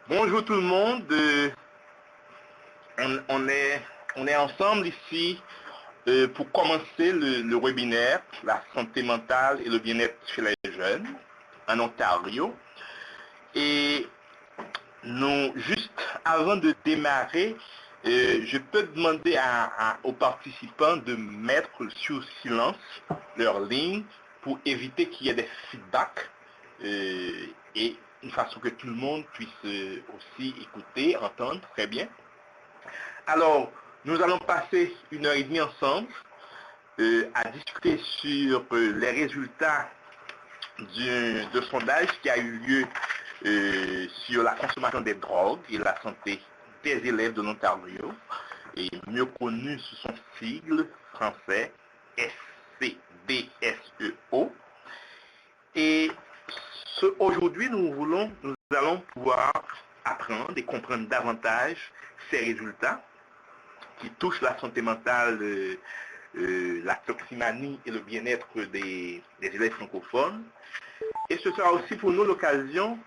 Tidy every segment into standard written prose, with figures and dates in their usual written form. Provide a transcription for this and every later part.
Bonjour tout le monde. On est ensemble ici pour commencer le webinaire La santé mentale et le bien-être chez les jeunes en Ontario. Et juste avant de démarrer, je peux demander aux participants de mettre sur silence leur ligne pour éviter qu'il y ait des feedbacks et une façon que tout le monde puisse aussi écouter, entendre très bien. Alors, nous allons passer 1h30 ensemble à discuter sur les résultats de sondage qui a eu lieu sur la consommation des drogues et la santé des élèves de l'Ontario, et mieux connu sous son sigle français SCDSEO. Et aujourd'hui, nous allons pouvoir apprendre et comprendre davantage ces résultats qui touchent la santé mentale, la toxicomanie et le bien-être des élèves francophones. Et ce sera aussi pour nous l'occasion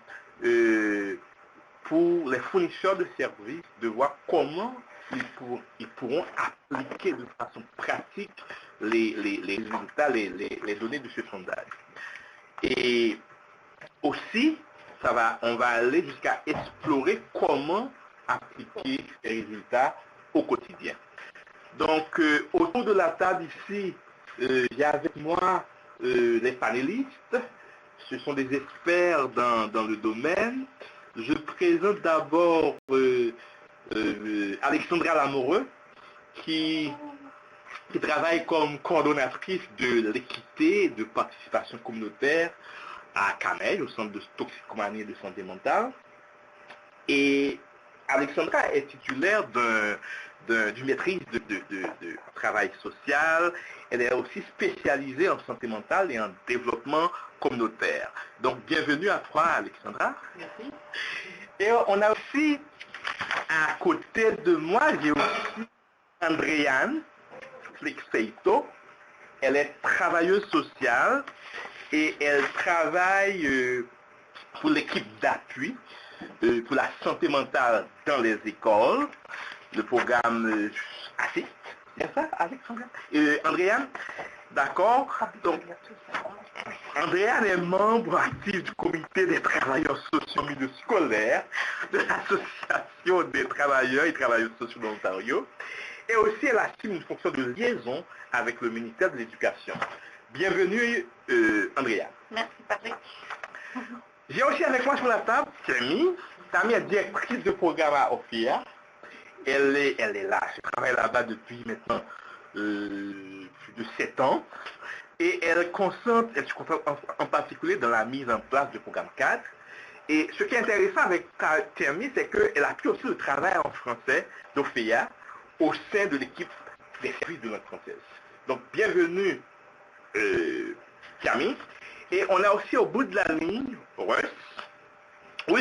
pour les fournisseurs de services de voir comment ils pourront appliquer de façon pratique les résultats, les données de ce sondage. Et aussi, on va aller jusqu'à explorer comment appliquer ces résultats au quotidien. Donc, autour de la table ici, il y a avec moi les panélistes. Ce sont des experts dans le domaine. Je présente d'abord Alexandra Lamoureux, qui travaille comme coordonnatrice de l'équité de participation communautaire à Cameil, au centre de toxicomanie et de santé mentale. Et Alexandra est titulaire d'une maîtrise de travail social. Elle est aussi spécialisée en santé mentale et en développement communautaire. Donc, bienvenue à toi, Alexandra. Merci. Et on a aussi, à côté de moi, j'ai aussi Andréane Flexeito. Elle est travailleuse sociale et elle travaille pour l'équipe d'appui pour la santé mentale dans les écoles, le programme ASSIST, c'est ça, Alexandra? Andréane, d'accord. Donc, Andréane est membre actif du comité des travailleurs sociaux en milieu scolaire de l'Association des travailleurs et travailleuses sociaux d'Ontario. Et aussi, elle assume une fonction de liaison avec le ministère de l'Éducation. Bienvenue, Andréane. Merci, Patrick. J'ai aussi avec moi sur la table Tammy. Tammy est directrice de programme à OFIA. Elle est là. Je travaille là-bas depuis maintenant plus de 7 ans. Et elle se concentre en particulier dans la mise en place du programme 4. Et ce qui est intéressant avec Tammy, c'est qu'elle appuie aussi le travail en français d'OFIA au sein de l'équipe des services de langue française. Donc, bienvenue, Tammy. Et on a aussi au bout de la ligne, Russ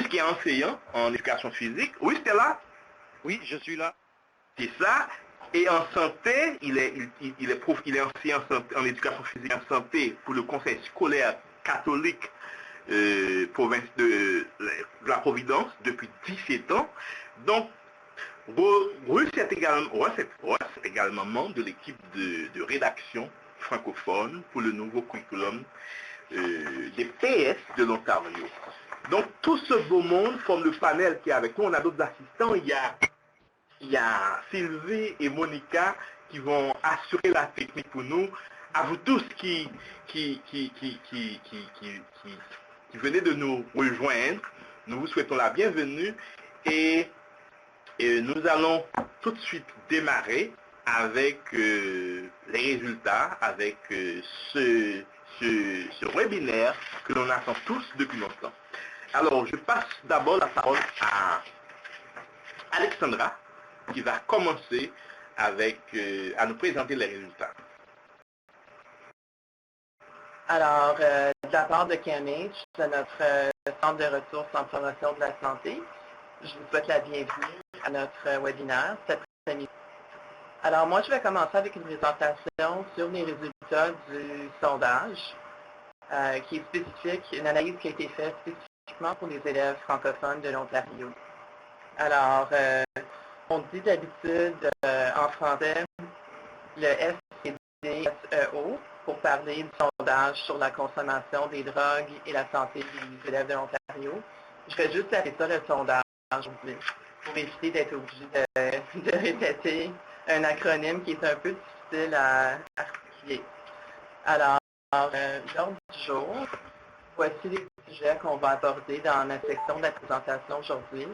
qui est enseignant en éducation physique. Russ, t'es là? Oui, je suis là. C'est ça. Et en santé, il est enseignant en éducation physique et en santé pour le conseil scolaire catholique province de la Providence depuis 17 ans. Donc, Russ est également membre de l'équipe de rédaction francophone pour le nouveau curriculum des PS de l'Ontario. Donc, tout ce beau monde forme le panel qui est avec nous. On a d'autres assistants. Il y a Sylvie et Monica qui vont assurer la technique pour nous. À vous tous qui venez de nous rejoindre, nous vous souhaitons la bienvenue et nous allons tout de suite démarrer avec les résultats, avec ce webinaire que l'on attend tous depuis longtemps. Alors, je passe d'abord la parole à Alexandra, qui va commencer avec, à nous présenter les résultats. Alors, de la part de KMH, de notre Centre de ressources en promotion de la santé, je vous souhaite la bienvenue à notre webinaire cet après-midi. Alors, moi, je vais commencer avec une présentation sur les résultats du sondage, qui est spécifique, une analyse qui a été faite spécifiquement pour les élèves francophones de l'Ontario. Alors, on dit d'habitude en français le SEO pour parler du sondage sur la consommation des drogues et la santé des élèves de l'Ontario. Je vais juste appeler ça le sondage aujourd'hui pour éviter d'être obligé de répéter un acronyme qui est un peu difficile à articuler. Alors, l'ordre du jour, voici les sujets qu'on va aborder dans la section de la présentation aujourd'hui.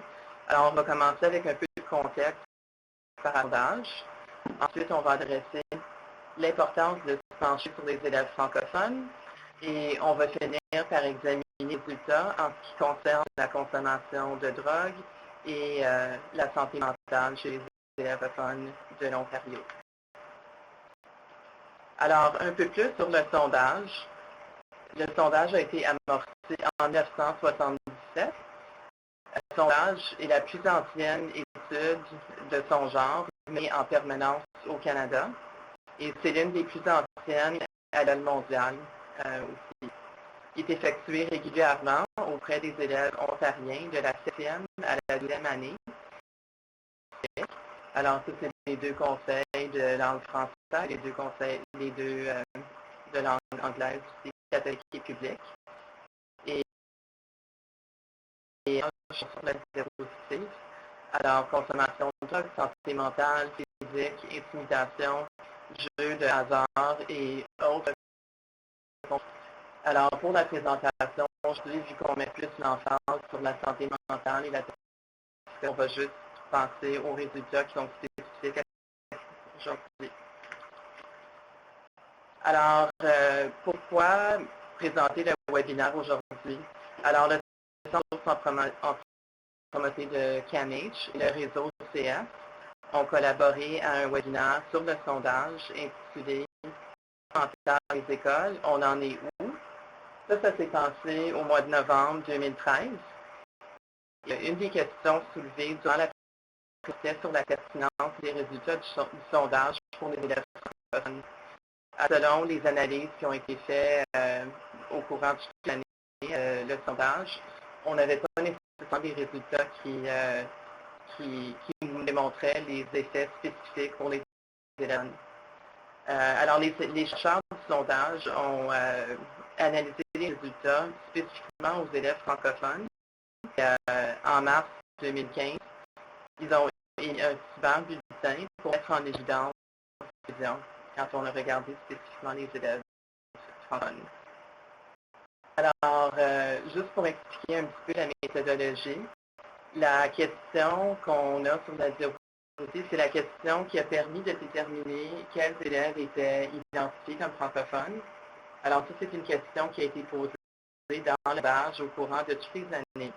Alors, on va commencer avec un peu de contexte par sondage. Ensuite, on va adresser l'importance de se pencher sur les élèves francophones et on va finir par examiner les résultats en ce qui concerne la consommation de drogue et la santé mentale chez les élèves francophones de l'Ontario. Alors, un peu plus sur le sondage. Le sondage a été amorcé en 1977. Le sondage est la plus ancienne étude de son genre, mais en permanence au Canada. Et c'est l'une des plus anciennes à l'échelle mondiale aussi. Il est effectué régulièrement auprès des élèves ontariens de la 7e à la 12e année. Alors, ça, c'est les deux conseils de langue française, les deux de langue anglaise aussi, catholique et publique. Et sur la diapositive, alors, consommation de drogue, santé mentale, physique, intimidation, jeux de hasard et autres. Alors, pour la présentation, aujourd'hui, vu qu'on met plus l'emphase sur la santé mentale et la on va juste penser aux résultats qui sont spécifiques aujourd'hui. Alors, pourquoi présenter le webinaire aujourd'hui? Alors, le Centre en promoté de CAMH et le réseau CS ont collaboré à un webinaire sur le sondage intitulé « Mental des écoles, on en est où? » Ça s'est passé au mois de novembre 2013. Une des questions soulevées durant la présentation sur la pertinence des résultats du sondage pour les élèves francophones. Selon les analyses qui ont été faites au courant de toute l'année, le sondage, on n'avait pas nécessairement des résultats qui nous démontraient les effets spécifiques pour les élèves. Alors, les chercheurs du sondage ont analysé les résultats spécifiquement aux élèves francophones. En mars 2015, ils ont émis un super bulletin pour mettre en évidence quand on a regardé spécifiquement les élèves francophones. Alors, juste pour expliquer un petit peu la méthodologie, la question qu'on a sur la diapositive, c'est la question qui a permis de déterminer quels élèves étaient identifiés comme francophones. Alors, ça, c'est une question qui a été posée dans le sondage au courant de toutes les années.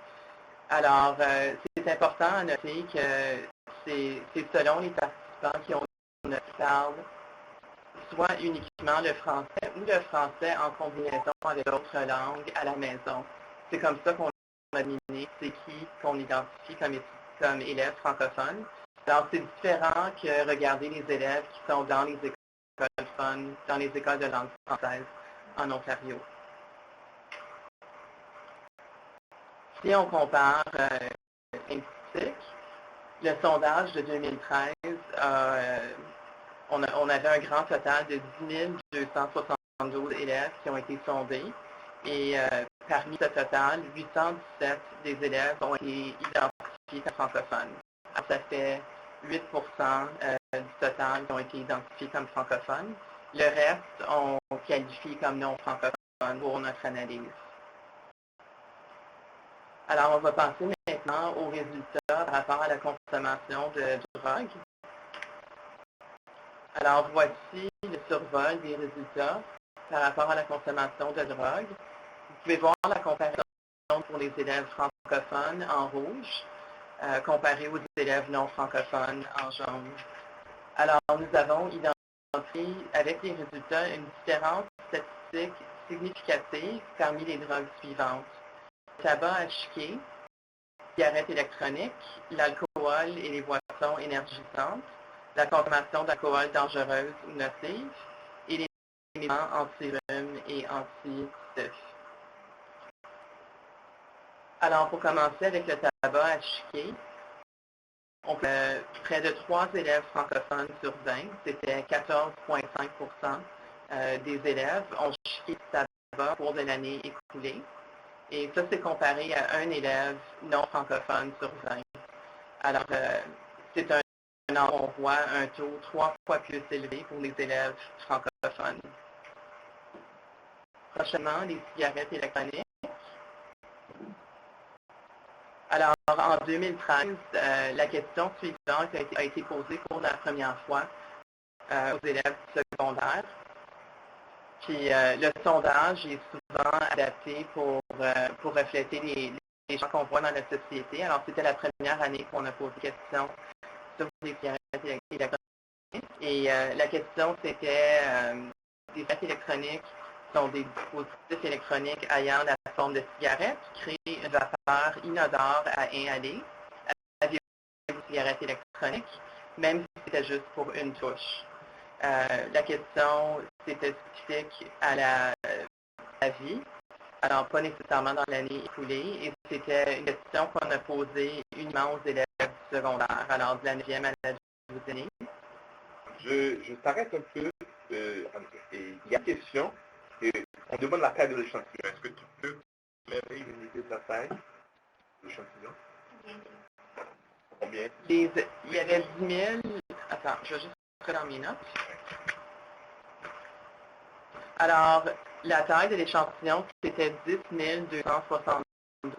Alors, c'est important à noter que c'est selon les participants qui parlent soit uniquement le français ou le français en combinaison avec d'autres langues à la maison. C'est comme ça qu'on a determiné c'est qui qu'on identifie comme élèves francophones. Alors, c'est différent que regarder les élèves qui sont dans les écoles de langue française en Ontario. Si on compare le sondage de 2013, on avait un grand total de 10 272 élèves qui ont été sondés. Et parmi ce total, 817 des élèves ont été identifiés comme francophones. Alors, ça fait 8% du total qui ont été identifiés comme francophones. Le reste, on qualifie comme non francophones pour notre analyse. Alors, on va passer maintenant aux résultats par rapport à la consommation de drogue. Alors, voici le survol des résultats par rapport à la consommation de drogue. Vous pouvez voir la comparaison pour les élèves francophones en rouge, comparé aux élèves non francophones en jaune. Alors, nous avons identifié avec les résultats une différence statistique significative parmi les drogues suivantes. Le tabac à chiquer, cigarettes électroniques, l'alcool et les boissons énergisantes, la consommation d'alcool dangereuse ou nocive, et les médicaments anti-rhume et anti-stif. Alors, pour commencer avec le tabac à chiquer, Près de 3 élèves francophones sur 20, c'était 14,5% des élèves ont jeté du tabac au cours de l'année écoulée. Et ça, c'est comparé à un élève non francophone sur 20. Alors, c'est on voit un taux 3 fois plus élevé pour les élèves francophones. Prochainement, les cigarettes électroniques. Alors, en 2013, la question suivante a été posée pour la première fois aux élèves secondaires. Puis, le sondage est souvent adapté pour refléter les gens qu'on voit dans la société. Alors, c'était la première année qu'on a posé des questions sur les cigarettes électroniques. Et la question, c'était des cigarettes électroniques sont des dispositifs électroniques ayant la forme de cigarette qui créent une vapeur inodore à inhaler avec une cigarette électronique, même si c'était juste pour une touche. La question, c'était spécifique à la vie, alors pas nécessairement dans l'année écoulée, et c'était une question qu'on a posée uniquement aux élèves du secondaire, alors de la 9e à la 12e année. Je t'arrête un peu. Il y a une question. On demande la taille de l'échantillon. Est-ce que tu peux m'aider une idée de la taille de l'échantillon? Combien? Il y avait 10 000... Attends, je vais juste rentrer dans mes notes. Alors, la taille de l'échantillon, c'était 10 272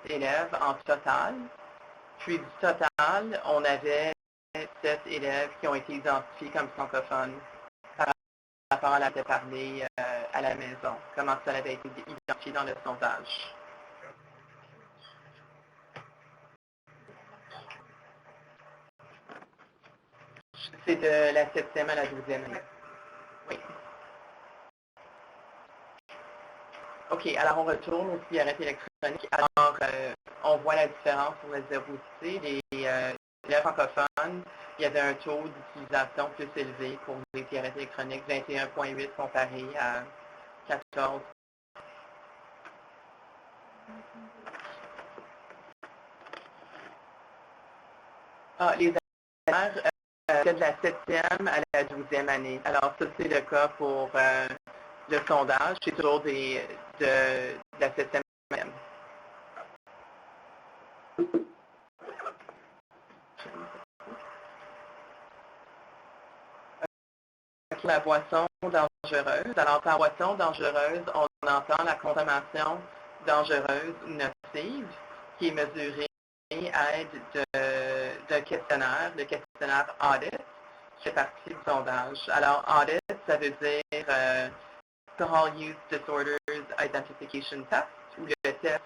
élèves en total. Puis du total, on avait 7 élèves qui ont été identifiés comme francophones par rapport à la parlé à la maison, comment ça avait été identifié dans le sondage. C'est de la 7e à la 12e année. Oui. OK, alors on retourne aux cigarettes électroniques. Alors, on voit la différence pour la zérocité. Les élèves francophones, il y avait un taux d'utilisation plus élevé pour les cigarettes électroniques, 21,8 comparé à 14. Les élèves, c'est de la 7e à la 12e année. Alors, ça, c'est le cas pour le sondage. C'est toujours de la 7e année. La boisson dangereuse. Alors, par boisson dangereuse, on entend la consommation dangereuse ou nocive qui est mesurée à l'aide d'un questionnaire, le questionnaire AUDIT, qui fait partie du sondage. Alors, AUDIT, ça veut dire Alcohol Use Disorders Identification Test, ou le test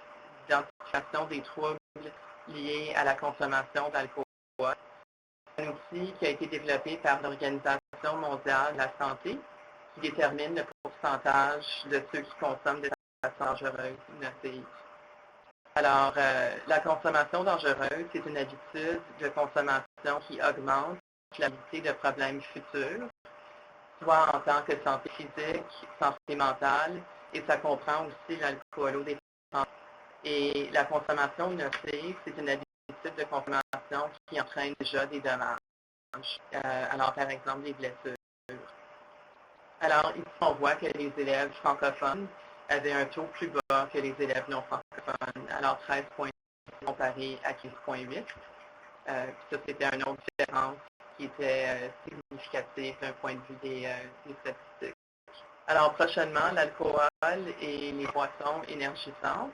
d'identification des troubles liés à la consommation d'alcool. Un outil qui a été développé par l'Organisation mondiale de la santé qui détermine le pourcentage de ceux qui consomment des substances dangereuses ou nocives. Alors, la consommation dangereuse, c'est une habitude de consommation qui augmente la probabilité de problèmes futurs, soit en tant que santé physique, santé mentale, et ça comprend aussi l'alcoolodépendance. Et la consommation nocive, c'est une habitude de consommation qui entraîne déjà des dommages. Alors, par exemple, des blessures. Alors, ici, on voit que les élèves francophones avaient un taux plus bas que les élèves non francophones. Alors, 13,8 comparé à 15,8. Ça, c'était une autre différence qui était significative d'un point de vue des statistiques. Alors, prochainement, l'alcool et les boissons énergisantes.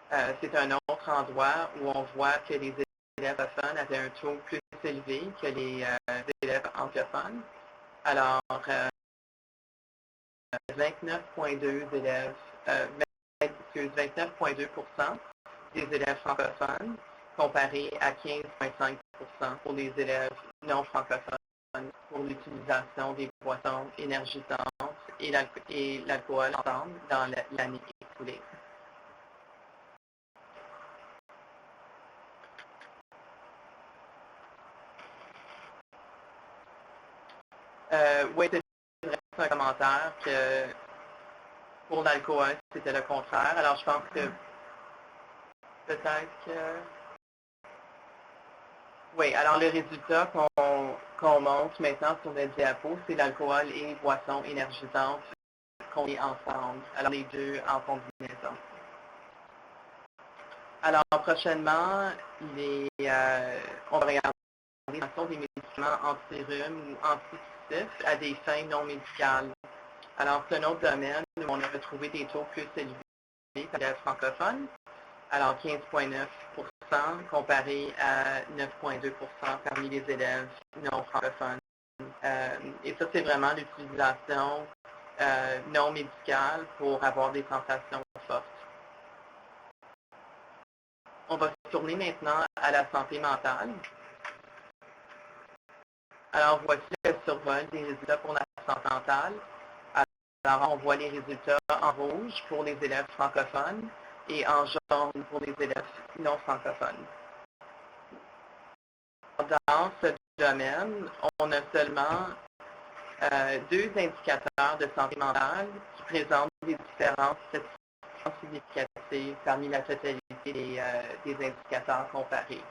C'est un autre endroit où on voit que les élèves francophones avaient un taux plus élevé que les élèves anglophones. Alors, 29,2 élèves, 29,2% des élèves francophones comparé à 15,5% pour les élèves non francophones pour l'utilisation des boissons énergisantes et l'alcool ensemble dans l'année écoulée. Oui, c'est un commentaire que pour l'alcool, c'était le contraire. Alors, je pense que peut-être que Oui, alors le résultat qu'on montre maintenant sur le diapo, c'est l'alcool et boissons énergisantes qu'on met ensemble. Alors les deux en combinaison. Alors prochainement, on va regarder l'action des médicaments anti-rhume ou antitussifs à des fins non médicales. Alors c'est un autre domaine où on a retrouvé des taux plus élevés par les francophones. Alors 15,9% comparé à 9,2% parmi les élèves non francophones. Et ça, c'est vraiment l'utilisation non médicale pour avoir des sensations fortes. On va se tourner maintenant à la santé mentale. Alors, voici le survol des résultats pour la santé mentale. Alors, on voit les résultats en rouge pour les élèves francophones et en jaune pour les élèves non francophones. Dans ce domaine, on a seulement deux indicateurs de santé mentale qui présentent des différences significatives parmi la totalité des indicateurs comparés.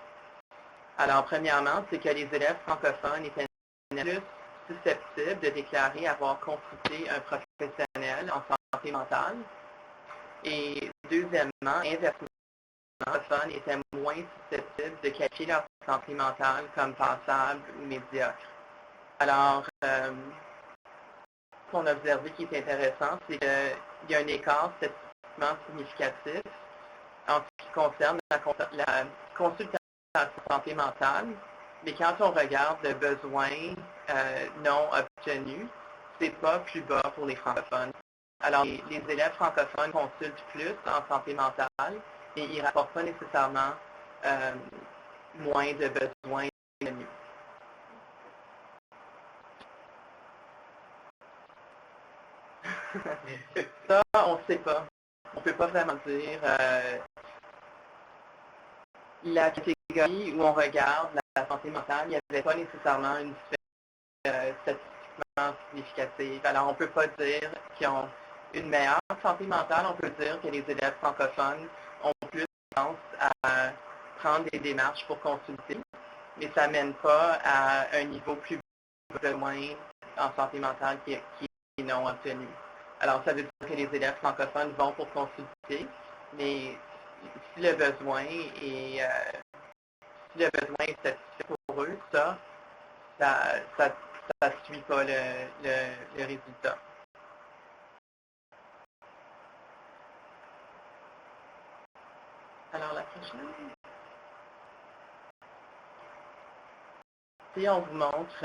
Alors, premièrement, c'est que les élèves francophones étaient plus susceptibles de déclarer avoir consulté un professionnel en santé mentale. Et deuxièmement, inversement, les francophones étaient moins susceptibles de qualifier leur santé mentale comme passable ou médiocre. Alors, ce qu'on a observé qui est intéressant, c'est qu'il y a un écart statistiquement significatif en ce qui concerne la consultation santé mentale, mais quand on regarde le besoin non obtenu, c'est pas plus bas pour les francophones. Alors, les élèves francophones consultent plus en santé mentale et ils ne rapportent pas nécessairement moins de besoins obtenus. Ça, on ne sait pas. On ne peut pas vraiment dire la catégorie où on regarde la santé mentale, il n'y avait pas nécessairement une différence statistiquement significative. Alors, on ne peut pas dire qu'ils ont une meilleure santé mentale, on peut dire que les élèves francophones ont plus tendance à prendre des démarches pour consulter, mais ça ne mène pas à un niveau plus bas de moins en santé mentale qui est non obtenu. Alors, ça veut dire que les élèves francophones vont pour consulter, mais si le besoin est satisfait pour eux, ça ne suit pas le résultat. Alors, la prochaine. Ici, on vous montre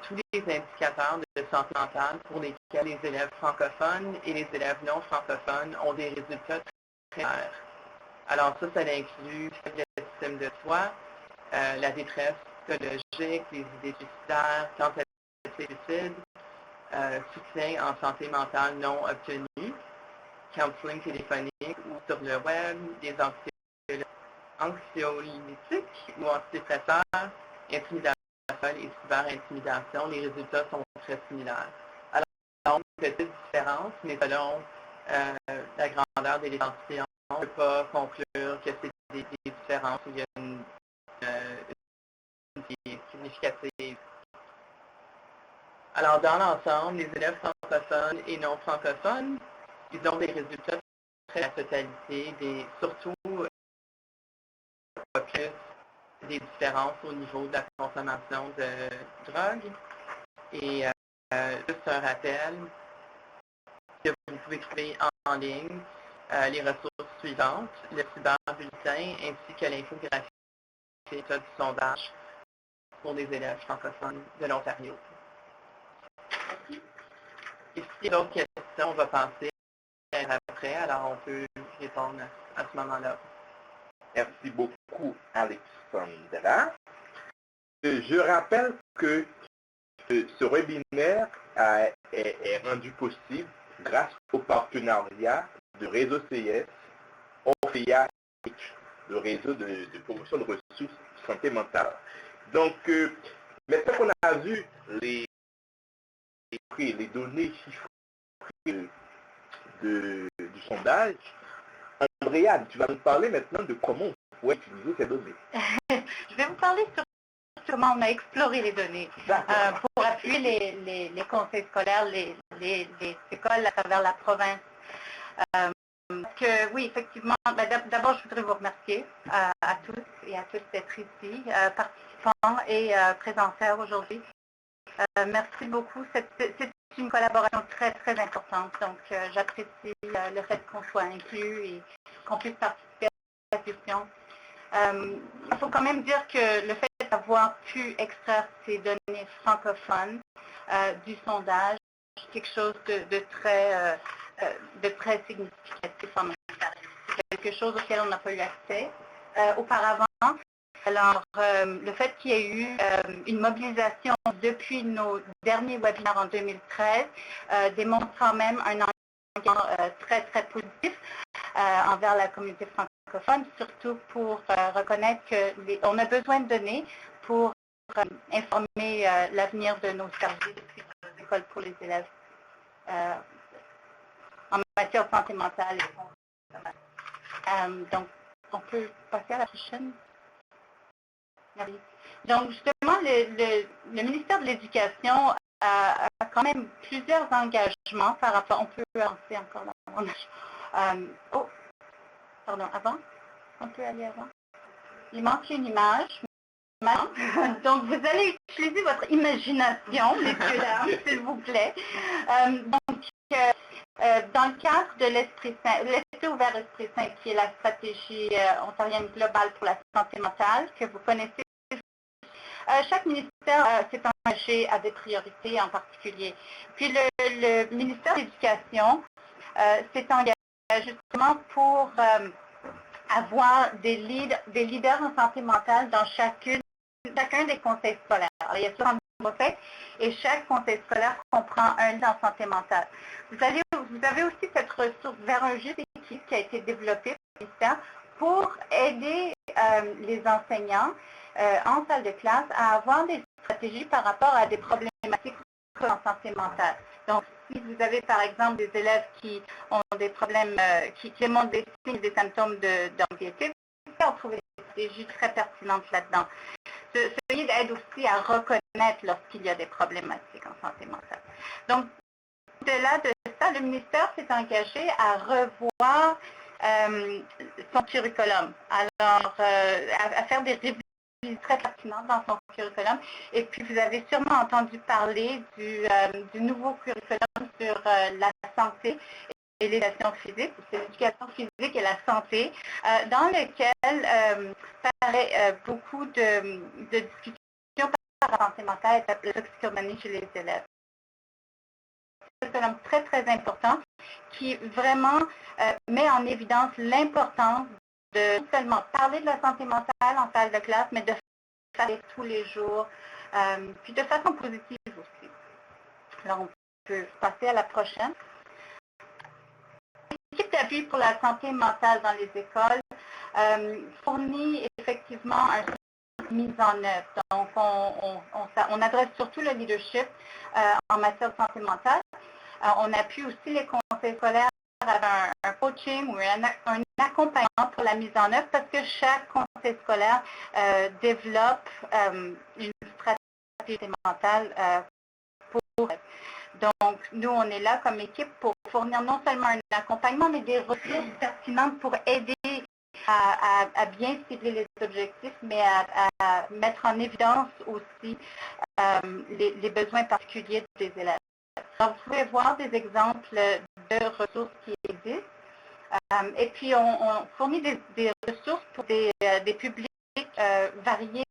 tous les indicateurs de santé mentale pour lesquels les élèves francophones et les élèves non francophones ont des résultats très clairs. Alors ça inclut l'estime de soi, la détresse psychologique, les idées suicidaires, tentatives de suicide, soutien en santé mentale non obtenu, counseling téléphonique ou sur le web, des anxiolytiques ou antidépresseurs, intimidation et cyber-intimidation, les résultats sont très similaires. Alors, une petite différence, mais selon la grandeur des l'échantillon, on ne peut pas conclure que c'est des différences où il y a une significative. Alors, dans l'ensemble, les élèves francophones et non francophones, ils ont des résultats très la totalité, surtout plus des différences au niveau de la consommation de drogue. Et juste un rappel que vous pouvez trouver en ligne les ressources suivantes, le cyberbulletin ainsi que l'infographie du sondage pour les élèves francophones de l'Ontario. Et s'il y a d'autres questions, on va passer après, alors on peut répondre à ce moment-là. Merci beaucoup, Alexandra. Je rappelle que ce webinaire est rendu possible grâce au partenariat de Réseau CS, OFEA, le réseau de promotion de ressources santé mentale. Donc, maintenant qu'on a vu les données chiffrées du sondage, Andréane, tu vas nous parler maintenant de comment on pourrait utiliser ces données. Je vais vous parler justement, on a exploré les données pour appuyer les conseils scolaires, les écoles à travers la province. Oui, effectivement, d'abord, je voudrais vous remercier à tous et à toutes d'être ici, participants et présentaires aujourd'hui. Merci beaucoup. C'est une collaboration très, très importante. Donc, j'apprécie le fait qu'on soit inclus et qu'on puisse participer à la discussion. Il faut quand même dire que le fait d'avoir pu extraire ces données francophones du sondage, c'est quelque chose de très significatif en Ontario. C'est quelque chose auquel on n'a pas eu accès auparavant. Alors, le fait qu'il y ait eu une mobilisation depuis nos derniers webinaires en 2013 démontre quand même un engagement très, très positif envers la communauté francophone, surtout pour reconnaître qu'on a besoin de données pour informer l'avenir de nos services et de nos écoles pour les élèves en matière de santé mentale. Donc, on peut passer à la prochaine. Donc, justement, le ministère de l'Éducation a quand même plusieurs engagements par rapport... On peut avancer encore là. Oh, pardon, avant? On peut aller avant? Il manque une image. Donc, vous allez utiliser votre imagination, messieurs, dames, s'il vous plaît. Dans le cadre de l'Esprit Saint, l'Esprit ouvert Esprit Saint, qui est la stratégie ontarienne globale pour la santé mentale, que vous connaissez, chaque ministère s'est engagé à des priorités en particulier. Puis le ministère de l'Éducation s'est engagé justement pour avoir des leaders en santé mentale dans chacun des conseils scolaires. Alors, il y a 60 conseils et chaque conseil scolaire comprend un leader en santé mentale. Vous avez aussi cette ressource vers un juste équipe qui a été développée par le ministère pour aider les enseignants en salle de classe à avoir des stratégies par rapport à des problématiques en santé mentale. Donc, si vous avez par exemple des élèves qui ont des problèmes, qui montrent des signes, des symptômes d'anxiété, vous pouvez trouver des stratégies très pertinentes là-dedans. Ce guide aide aussi à reconnaître lorsqu'il y a des problématiques en santé mentale. Donc, au-delà de ça, le ministère s'est engagé à revoir son curriculum, alors à faire des révisions très pertinentes dans son curriculum. Et puis, vous avez sûrement entendu parler du nouveau curriculum sur la santé et l'éducation physique, c'est l'éducation physique et la santé, dans lequel paraît beaucoup de discussions par la santé mentale et la toxicomanie chez les élèves. C'est un curriculum très, très important qui vraiment met en évidence l'importance de non seulement parler de la santé mentale en salle de classe, mais de faire tous les jours, puis de façon positive aussi. Alors, on peut passer à la prochaine. L'équipe d'appui pour la santé mentale dans les écoles fournit effectivement une mise en œuvre. Donc, on adresse surtout le leadership en matière de santé mentale. On appuie aussi les conseils scolaires avec un coaching ou un accompagnement pour la mise en œuvre parce que chaque conseil scolaire développe une stratégie mentale pour. Donc, nous, on est là comme équipe pour fournir non seulement un accompagnement, mais des ressources pertinentes pour aider à bien cibler les objectifs, mais à mettre en évidence aussi les besoins particuliers des élèves. Alors, vous pouvez voir des exemples de ressources qui existent. Et puis, on fournit des ressources pour des publics variés.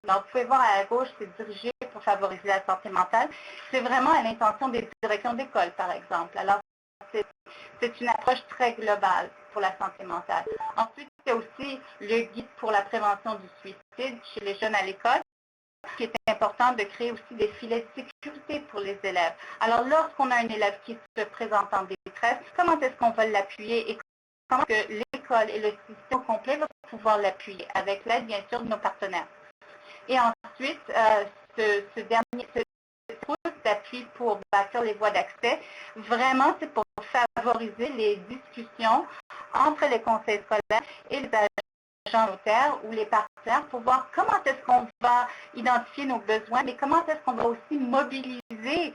Alors, vous pouvez voir à la gauche, c'est dirigé pour favoriser la santé mentale. C'est vraiment à l'intention des directions d'école, par exemple. Alors, c'est une approche très globale pour la santé mentale. Ensuite, il y a aussi le guide pour la prévention du suicide chez les jeunes à l'école. Il est important de créer aussi des filets de sécurité pour les élèves. Alors, lorsqu'on a un élève qui se présente en détresse, comment est-ce qu'on va l'appuyer et comment que l'école et le système complet vont pouvoir l'appuyer avec l'aide, bien sûr, de nos partenaires. Et ensuite, ce dernier d'appui pour bâtir les voies d'accès, vraiment, c'est pour favoriser les discussions entre les conseils scolaires et les agents communautaires ou les partenaires clair pour voir comment est-ce qu'on va identifier nos besoins, mais comment est-ce qu'on va aussi mobiliser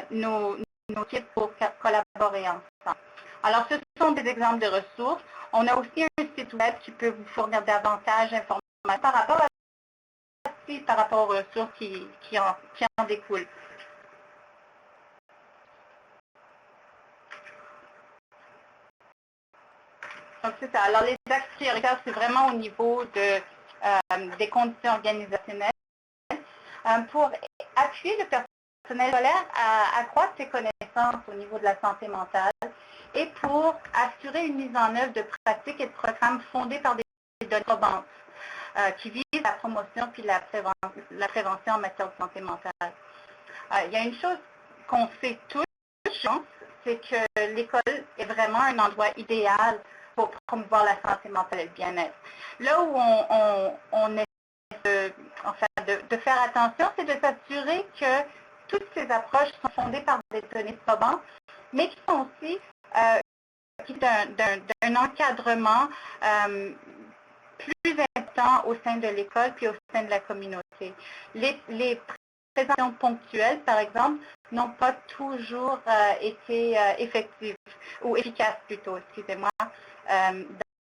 nos équipes pour collaborer ensemble. Alors, ce sont des exemples de ressources. On a aussi un site web qui peut vous fournir davantage d'informations par rapport aux ressources qui en découlent. Donc, c'est ça. Alors, les axes prioritaires, c'est vraiment au niveau des conditions organisationnelles pour appuyer le personnel scolaire à accroître ses connaissances au niveau de la santé mentale et pour assurer une mise en œuvre de pratiques et de programmes fondés par des données probantes qui visent la promotion puis la prévention en matière de santé mentale. Il y a une chose qu'on sait tous, je pense, c'est que l'école est vraiment un endroit idéal pour promouvoir la santé mentale et le bien-être. Là où on essaie de faire attention, c'est de s'assurer que toutes ces approches sont fondées par des données probantes, mais qui sont aussi d'un encadrement plus important au sein de l'école puis au sein de la communauté. Les présentations ponctuelles, par exemple, n'ont pas toujours été effectives ou efficaces plutôt, excusez-moi,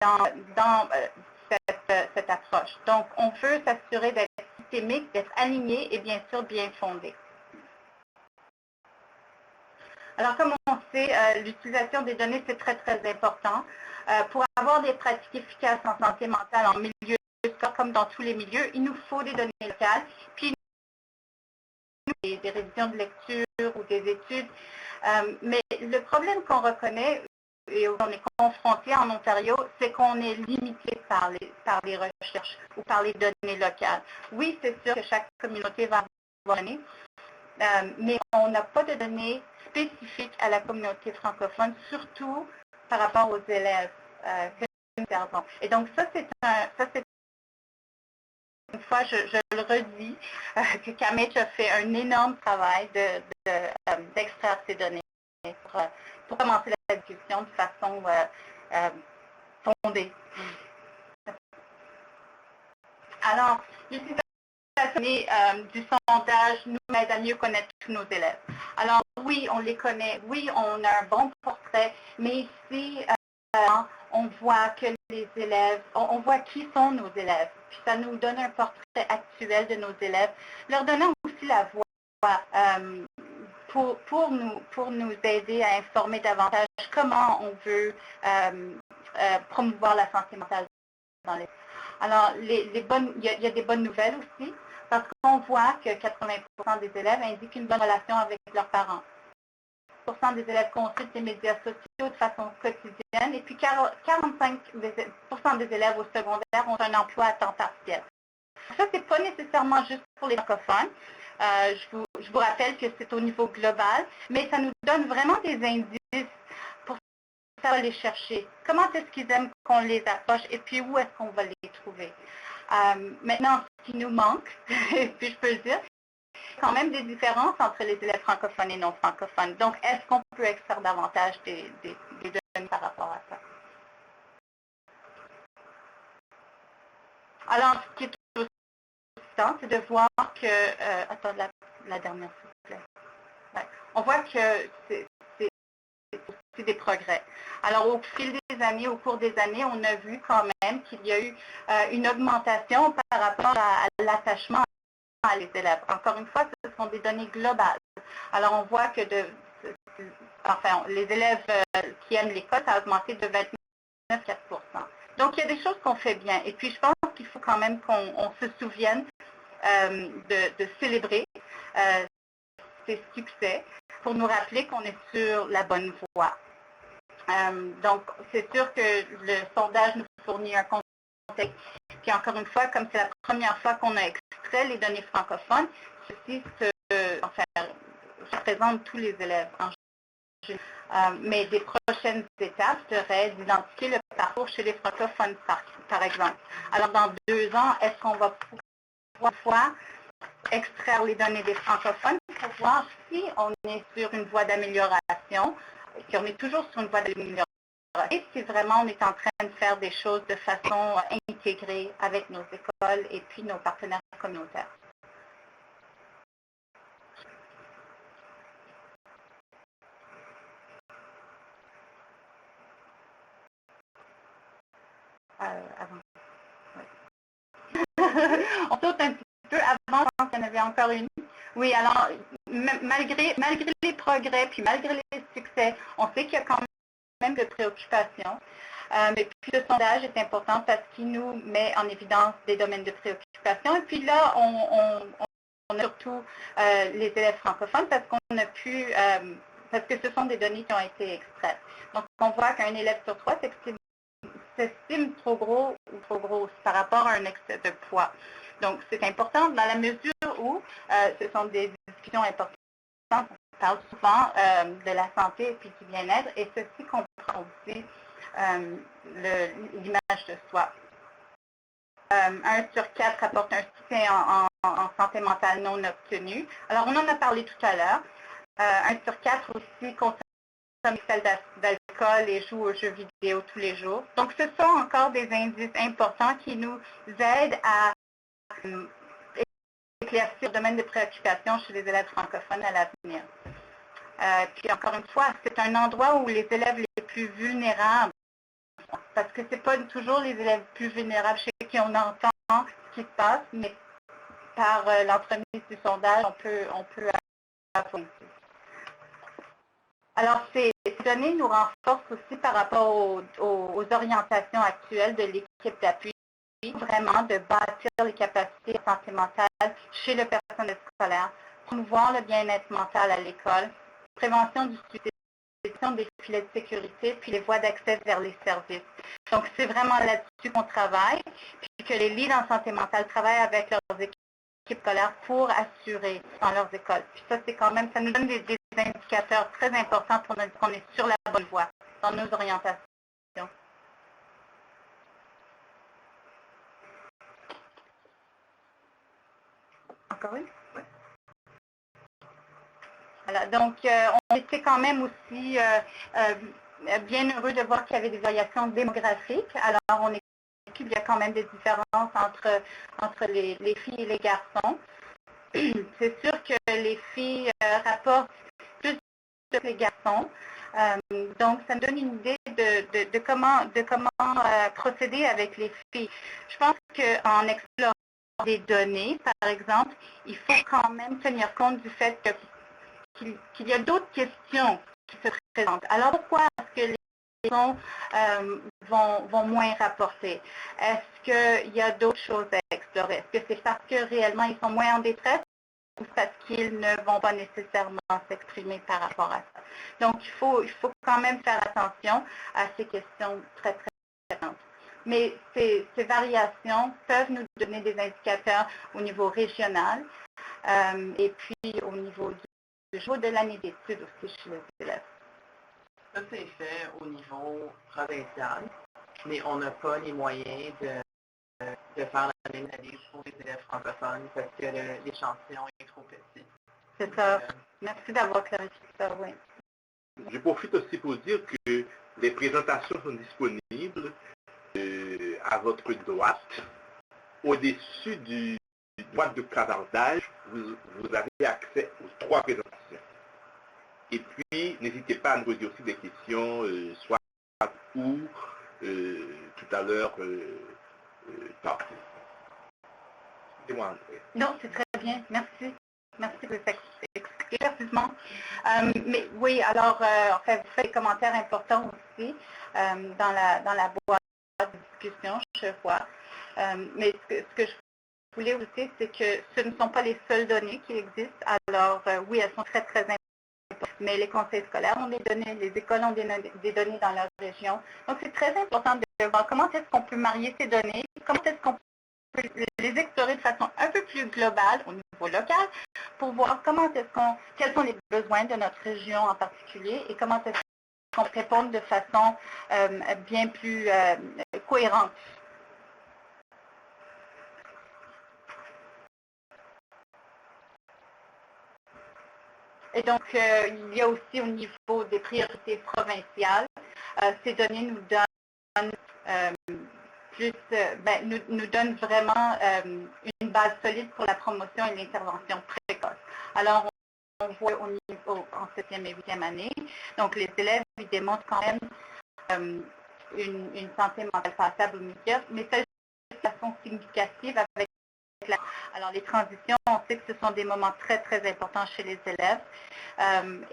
dans cette approche. Donc, on veut s'assurer d'être systémique, d'être aligné et bien sûr bien fondé. Alors, comme on sait, l'utilisation des données, c'est très, très important. Pour avoir des pratiques efficaces en santé mentale en milieu scolaire, comme dans tous les milieux, il nous faut des données locales, puis des révisions de lecture ou des études. Mais le problème qu'on reconnaît et où on est confronté en Ontario, c'est qu'on est limité par les recherches ou par les données locales. Oui, c'est sûr que chaque communauté va avoir des données, mais on n'a pas de données spécifiques à la communauté francophone, surtout par rapport aux élèves que nous servons. Et donc ça, c'est une fois, je le redis, que CAMH a fait un énorme travail d'extraire ces données pour commencer la discussion de façon fondée. Alors, l'utilisation du sondage nous aide à mieux connaître tous nos élèves. Alors, oui, on les connaît, oui, on a un bon portrait, mais ici, on voit que les élèves, on voit qui sont nos élèves. Puis ça nous donne un portrait actuel de nos élèves, leur donnant aussi la voix pour nous aider à informer davantage comment on veut promouvoir la santé mentale dans les... Alors, il y a des bonnes nouvelles aussi, parce qu'on voit que 80% des élèves indiquent une bonne relation avec leurs parents. 40% des élèves consultent les médias sociaux de façon quotidienne, et puis 45% des élèves au secondaire ont un emploi à temps partiel. Ça, ce n'est pas nécessairement juste pour les francophones. Je vous rappelle que c'est au niveau global, mais ça nous donne vraiment des indices pour savoir les chercher. Comment est-ce qu'ils aiment qu'on les approche et puis où est-ce qu'on va les trouver. Maintenant, ce qui nous manque, et puis je peux le dire, c'est quand même des différences entre les élèves francophones et non francophones. Donc, est-ce qu'on peut extraire davantage des données par rapport à ça? Alors, ce qui est c'est de voir que... attends, la dernière, s'il vous plaît. Ouais. On voit que c'est des progrès. Alors, au fil des années, au cours des années, on a vu quand même qu'il y a eu une augmentation par rapport à l'attachement à les élèves. Encore une fois, ce sont des données globales. Alors, on voit que les élèves qui aiment l'école, ça a augmenté de 29,4%. Donc, il y a des choses qu'on fait bien. Et puis, je pense qu'il faut quand même qu'on se souvienne de célébrer ces succès pour nous rappeler qu'on est sur la bonne voie. Donc, c'est sûr que le sondage nous fournit un contexte. Puis encore une fois, comme c'est la première fois qu'on a extrait les données francophones, ceci représente tous les élèves en général. Mais des prochaines étapes seraient d'identifier le parcours chez les francophones, par exemple. Alors, dans 2 ans, est-ce qu'on va pouvoir extraire les données des francophones pour voir si on est sur une voie d'amélioration, si on est toujours sur une voie d'amélioration, et si vraiment on est en train de faire des choses de façon intégrée avec nos écoles et puis nos partenaires communautaires. Avant. On saute un petit peu avant, je pense qu'il y en avait encore une. Oui, alors, malgré les progrès, puis malgré les succès, on sait qu'il y a quand même de préoccupations. Et puis le sondage est important parce qu'il nous met en évidence des domaines de préoccupation. Et puis là, on a surtout les élèves francophones parce qu'on a pu, parce que ce sont des données qui ont été extraites. Donc, on voit qu'un élève sur 3 s'estime trop gros ou trop grosse par rapport à un excès de poids. Donc, c'est important dans la mesure où ce sont des discussions importantes. On parle souvent de la santé et puis du bien-être et ceci comprend aussi l'image de soi. 1 sur 4 rapporte un soutien en santé mentale non obtenu. Alors, on en a parlé tout à l'heure. 1 sur 4 aussi consomme d'alcool et joue aux jeux vidéo tous les jours. Donc, ce sont encore des indices importants qui nous aident à éclaircir le domaine de préoccupation chez les élèves francophones à l'avenir. Puis, encore une fois, c'est un endroit où les élèves les plus vulnérables, parce que ce n'est pas toujours les élèves plus vulnérables chez qui on entend ce qui se passe, mais par l'entremise du sondage, on peut avoir. Alors, ces données nous renforcent aussi par rapport aux orientations actuelles de l'équipe d'appui, vraiment de bâtir les capacités de santé mentale chez le personnel scolaire, promouvoir le bien-être mental à l'école, prévention du suicide, des filets de sécurité, puis les voies d'accès vers les services. Donc, c'est vraiment là-dessus qu'on travaille, puis que les leads en santé mentale travaillent avec leurs équipes scolaires pour assurer dans leurs écoles. Puis ça, c'est quand même, ça nous donne des indicateurs très importants pour nous dire qu'on est sur la bonne voie dans nos orientations. Encore une? Oui. Voilà, donc on était quand même aussi bien heureux de voir qu'il y avait des variations démographiques. Alors, on est qu'il y a quand même des différences entre les filles et les garçons. C'est sûr que les filles rapportent plus que les garçons. Donc, ça me donne une idée de comment procéder avec les filles. Je pense qu'en explorant des données, par exemple, il faut quand même tenir compte du fait qu'il y a d'autres questions qui se présentent. Alors, pourquoi est-ce que les garçons vont moins rapporter? Est-ce qu'il y a d'autres choses à explorer? Est-ce que c'est parce que réellement ils sont moins en détresse ou parce qu'ils ne vont pas nécessairement s'exprimer par rapport à ça? Donc, il faut quand même faire attention à ces questions très, très différentes. Mais ces variations peuvent nous donner des indicateurs au niveau régional et puis au niveau du jour de l'année d'études aussi chez les élèves. Ça, c'est fait au niveau provincial, mais on n'a pas les moyens de faire la même analyse pour les élèves francophones parce que l'échantillon est trop petit. C'est ça. Merci d'avoir clarifié ça, oui. Je profite aussi pour dire que les présentations sont disponibles à votre droite. Au-dessus du boîte de clavardage, vous avez accès aux 3 présentations. Et puis, n'hésitez pas à nous poser aussi des questions, soit ou tout à l'heure par. Excusez-moi, André. Non, c'est très bien. Merci. Merci de expliquer précisément. Mais oui, alors, en fait, vous faites des commentaires importants aussi dans la boîte de discussion, je vois. Mais ce que je voulais aussi, c'est que ce ne sont pas les seules données qui existent. Alors, oui, elles sont très, très importantes. Mais les conseils scolaires ont des données, les écoles ont des données dans leur région. Donc, c'est très important de voir comment est-ce qu'on peut marier ces données, comment est-ce qu'on peut les explorer de façon un peu plus globale au niveau local pour voir quels sont les besoins de notre région en particulier et comment est-ce qu'on peut répondre de façon bien plus cohérente. Et donc, il y a aussi au niveau des priorités provinciales, ces données nous donnent nous donne vraiment une base solide pour la promotion et l'intervention précoce. Alors, on voit au niveau en 7e et 8e année, donc les élèves ils démontrent quand même une santé mentale passable ou médiocre, mais ça de façon significative avec alors les transitions, on sait que ce sont des moments très, très importants chez les élèves.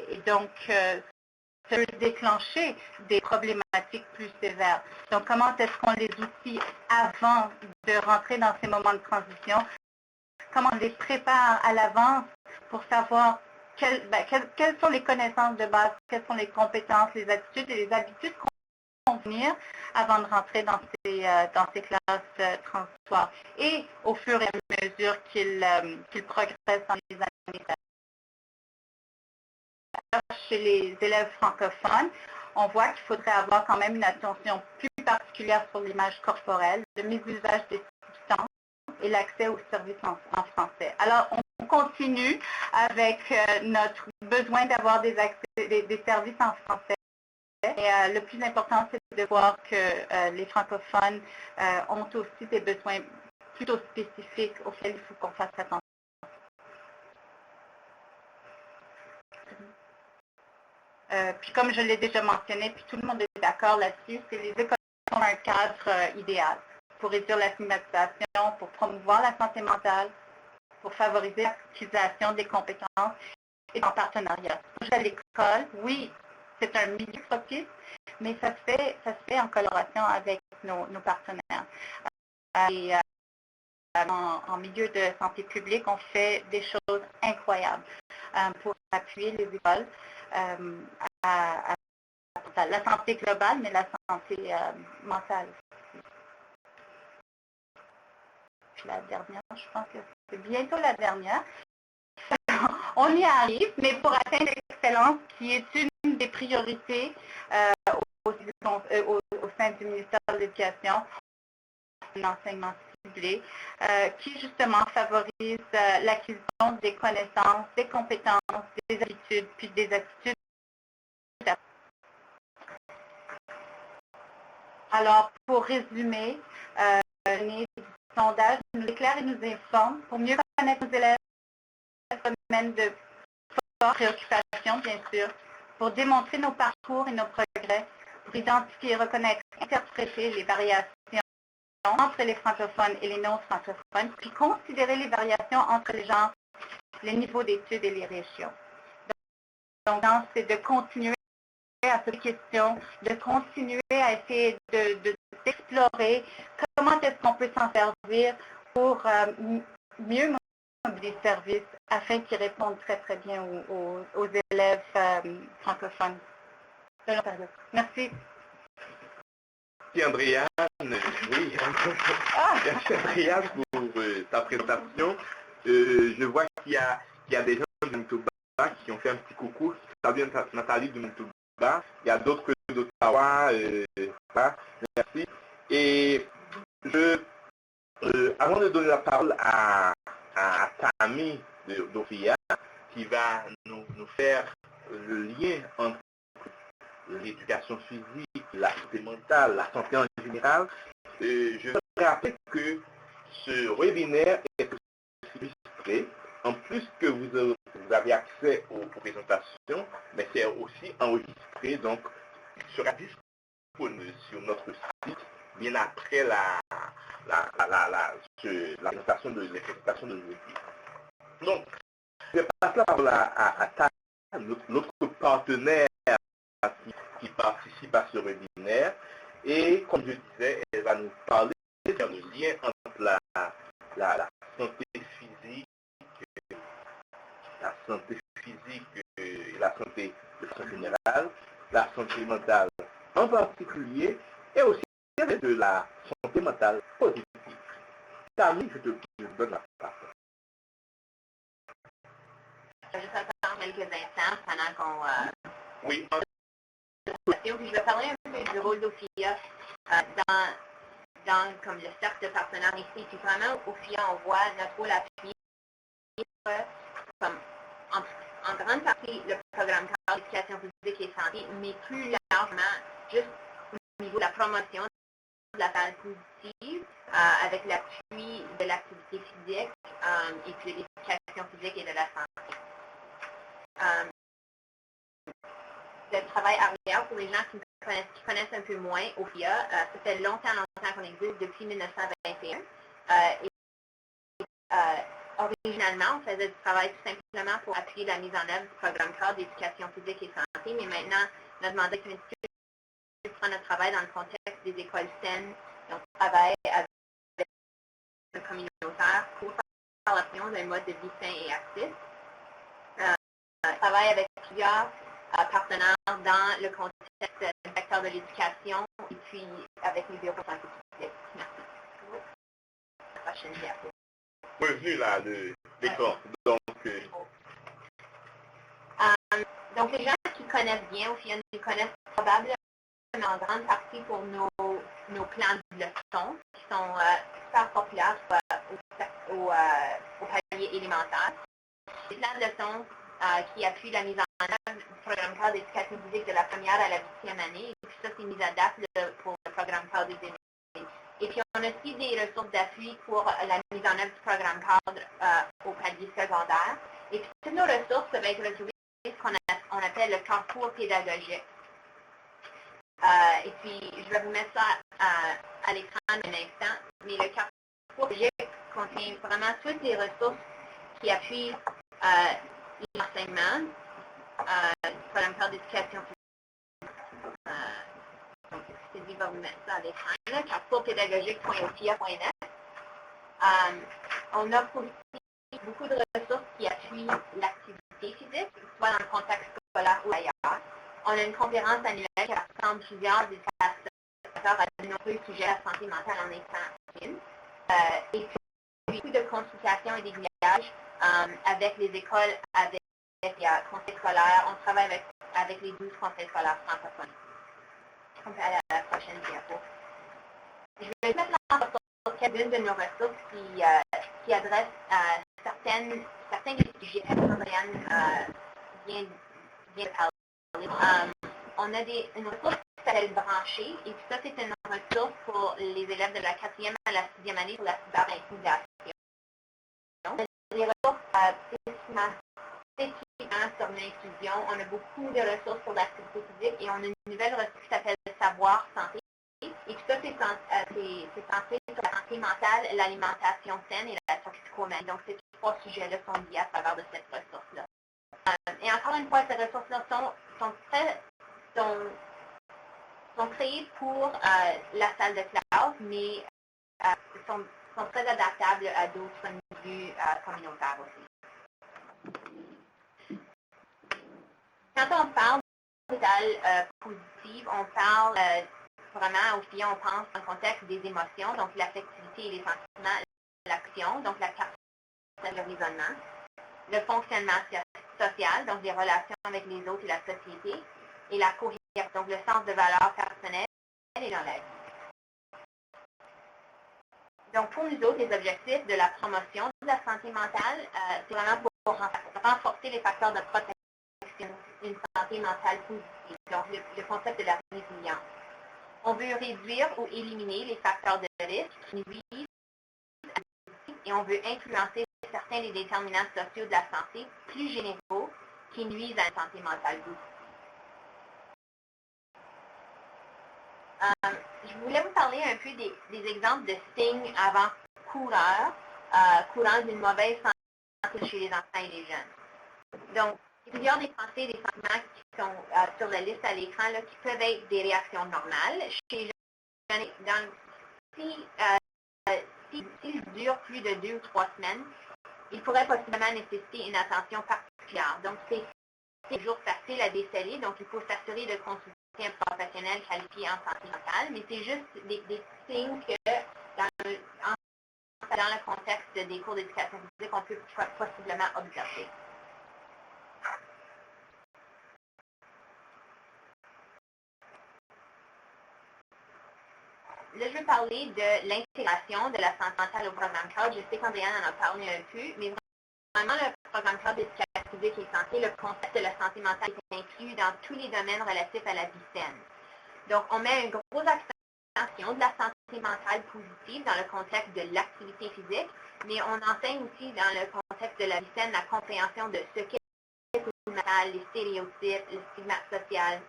Et donc, ça peut déclencher des problématiques plus sévères. Donc, comment est-ce qu'on les outille avant de rentrer dans ces moments de transition? Comment on les prépare à l'avance pour savoir quelles sont les connaissances de base, quelles sont les compétences, les attitudes et les habitudes qu'on va venir avant de rentrer dans ces classes transitoires. Et au fur et à mesure qu'ils progressent dans les années chez les élèves francophones, on voit qu'il faudrait avoir quand même une attention plus particulière sur l'image corporelle, le mésusage des substances et l'accès aux services en français. Alors, on continue avec notre besoin d'avoir des services en français. Et le plus important, c'est de voir que les francophones ont aussi des besoins plutôt spécifiques auxquels il faut qu'on fasse attention. Puis comme je l'ai déjà mentionné, puis tout le monde est d'accord là-dessus, c'est les écoles ont un cadre idéal pour réduire la stigmatisation, pour promouvoir la santé mentale, pour favoriser l'acquisition des compétences et en partenariat. À l'école, oui, c'est un milieu propice, mais ça se fait en collaboration avec nos partenaires. Et en milieu de santé publique, on fait des choses incroyables pour appuyer les écoles à la santé globale, mais la santé mentale. Puis la dernière, je pense que c'est bientôt la dernière. On y arrive, mais pour atteindre l'excellence, qui est une des priorités au sein du ministère de l'Éducation, l'enseignement ciblé, qui justement favorise l'acquisition des connaissances, des compétences, des habitudes, puis des attitudes. Alors, pour résumer, les sondages nous éclairent et nous informent pour mieux connaître nos élèves, domaine de forte préoccupation, bien sûr, pour démontrer nos parcours et nos progrès, pour identifier, reconnaître, interpréter les variations entre les francophones et les non-francophones, puis considérer les variations entre les genres, les niveaux d'études et les régions. Donc, c'est de continuer à poser des questions, de continuer à essayer d'explorer comment est-ce qu'on peut s'en servir pour mieux mobiliser les services afin qu'ils répondent très, très bien aux élèves francophones de l'Ontario. Merci. Merci Andréane, oui, merci Andréane pour ta présentation. Je vois qu'il y a des gens de Manitoba qui ont fait un petit coucou. Salut Nathalie de Manitoba, il y a d'autres d'Ottawa, voilà, merci. Et avant de donner la parole à Tammy d'Ophia, qui va nous faire le lien entre l'éducation physique, la santé mentale, la santé en général, je voudrais rappeler que ce webinaire est illustré. En plus que vous avez accès aux présentations, mais c'est aussi enregistré, donc il sera disponible sur notre site bien après la présentation de l'outil. Donc, je vais passer la parole à notre partenaire qui participe à ce webinaire. Et comme je disais, elle va nous parler du lien entre la santé physique, et la santé de façon générale, la santé mentale en particulier, et aussi de la santé mentale positive. Tammy, je te donne la parole. Je vais attendre quelques instants pendant qu'on... Oui. Je vais parler un peu du rôle d'Ophia dans comme le cercle de partenaires ici. Puis vraiment, Ophia, on voit notre rôle appuyé comme en grande partie le programme cadre d'éducation physique et santé, mais plus largement juste au niveau de la promotion de la salle positive avec l'appui de l'activité physique et puis de l'éducation physique et de la santé. Le travail arrière, pour les gens qui connaissent un peu moins OFIA, ça fait longtemps qu'on existe, depuis 1921. Originalement, on faisait du travail tout simplement pour appuyer la mise en œuvre du programme cadre d'éducation physique et santé, mais maintenant, notre mandat est prend notre travail dans le contexte des écoles saines, et on travaille avec le communautaire pour faire l'option d'un mode de vie sain et actif. On travaille avec plusieurs partenaires dans le contexte du secteur de l'éducation et puis avec les bureaux de santé publique. Merci. La prochaine diapo. Revenu là, le décor. Donc, les gens qui connaissent bien OFIA nous connaissent probablement en grande partie pour nos plans de leçons qui sont super populaires au palier élémentaire. Les plans de leçons qui appuient la mise en œuvre du programme cadre d'éducation physique de la première à la 8e année. Et puis ça, c'est mis à date pour le programme cadre des années. Et puis on a aussi des ressources d'appui pour la mise en œuvre du programme cadre au palier secondaire. Et puis toutes nos ressources peuvent être retrouvées ce qu'on appelle le carrefour pédagogique. Et puis je vais vous mettre ça à l'écran dans un instant. Mais le carrefour pédagogique contient vraiment toutes les ressources qui appuient l'enseignement du programme cadre d'éducation physique. Donc, Sylvie va vous mettre ça à l'écran, carrefourpédagogique.ofia.net. On offre aussi beaucoup de ressources qui appuient l'activité physique, soit dans le contexte scolaire ou ailleurs. On a une conférence annuelle qui rassemble plusieurs éducateurs à de nombreux sujets de la santé mentale en étant et puis beaucoup de consultations et d'aiguillage avec les écoles, avec les conseils scolaires. On travaille avec les 12 conseils scolaires francophones. On peut aller à la prochaine diapo. Je vais mettre sur quelques-unes de nos ressources qui adressent certains des sujets qu'Andréane vient de parler. On a une ressource qui s'appelle Brancher, et puis ça, c'est une ressource pour les élèves de la 4e à la 6e année pour la cyberintimidation. Des ressources spécifiquement sur l'inclusion. On a beaucoup de ressources pour l'activité physique et on a une nouvelle ressource qui s'appelle Savoir Santé. Et puis ça, c'est centré sur la santé mentale, l'alimentation saine et la toxicomanie. Donc, ces trois sujets-là sont liés à travers de cette ressource-là. Et encore une fois, ces ressources-là sont créées pour la salle de classe, mais sont très adaptables à d'autres milieux communautaires aussi. Quand on parle de salle positive, on parle vraiment aussi, on pense dans le contexte des émotions, donc l'affectivité et les sentiments, l'action, donc la capacité de l'environnement, le fonctionnement social, donc les relations avec les autres et la société, et la cohésion, donc le sens de valeur personnelle et dans la vie. Donc, pour nous autres, les objectifs de la promotion de la santé mentale, c'est vraiment pour renforcer les facteurs de protection d'une santé mentale positive, donc le concept de la résilience. On veut réduire ou éliminer les facteurs de risque qui nuisent à la santé et on veut influencer certains des déterminants sociaux de la santé plus généraux qui nuisent à la santé mentale positive. Je voulais vous parler un peu des exemples de signes avant-coureurs courant d'une mauvaise santé chez les enfants et les jeunes. Donc, il y a plusieurs des pensées et des sentiments qui sont sur la liste à l'écran qui peuvent être des réactions normales. Chez les jeunes, s'ils durent plus de 2 ou 3 semaines, ils pourraient possiblement nécessiter une attention particulière. Donc, c'est toujours facile à déceler, donc il faut s'assurer de consulter un professionnel qualifié en santé mentale, mais c'est juste des signes que dans le contexte des cours d'éducation physique, on peut possiblement observer. Là, je veux parler de l'intégration de la santé mentale au programme cadre. Je sais qu'Andréane en a parlé un peu, mais vraiment, le programme cadre d'éducation physique et santé, le concept de la santé mentale est inclus dans tous les domaines relatifs à la vie saine. Donc, on met un gros accent l'extension de la santé mentale positive dans le contexte de l'activité physique, mais on enseigne aussi dans le contexte de la vie saine la compréhension de ce qu'est le mental, les stéréotypes, le stigmate social.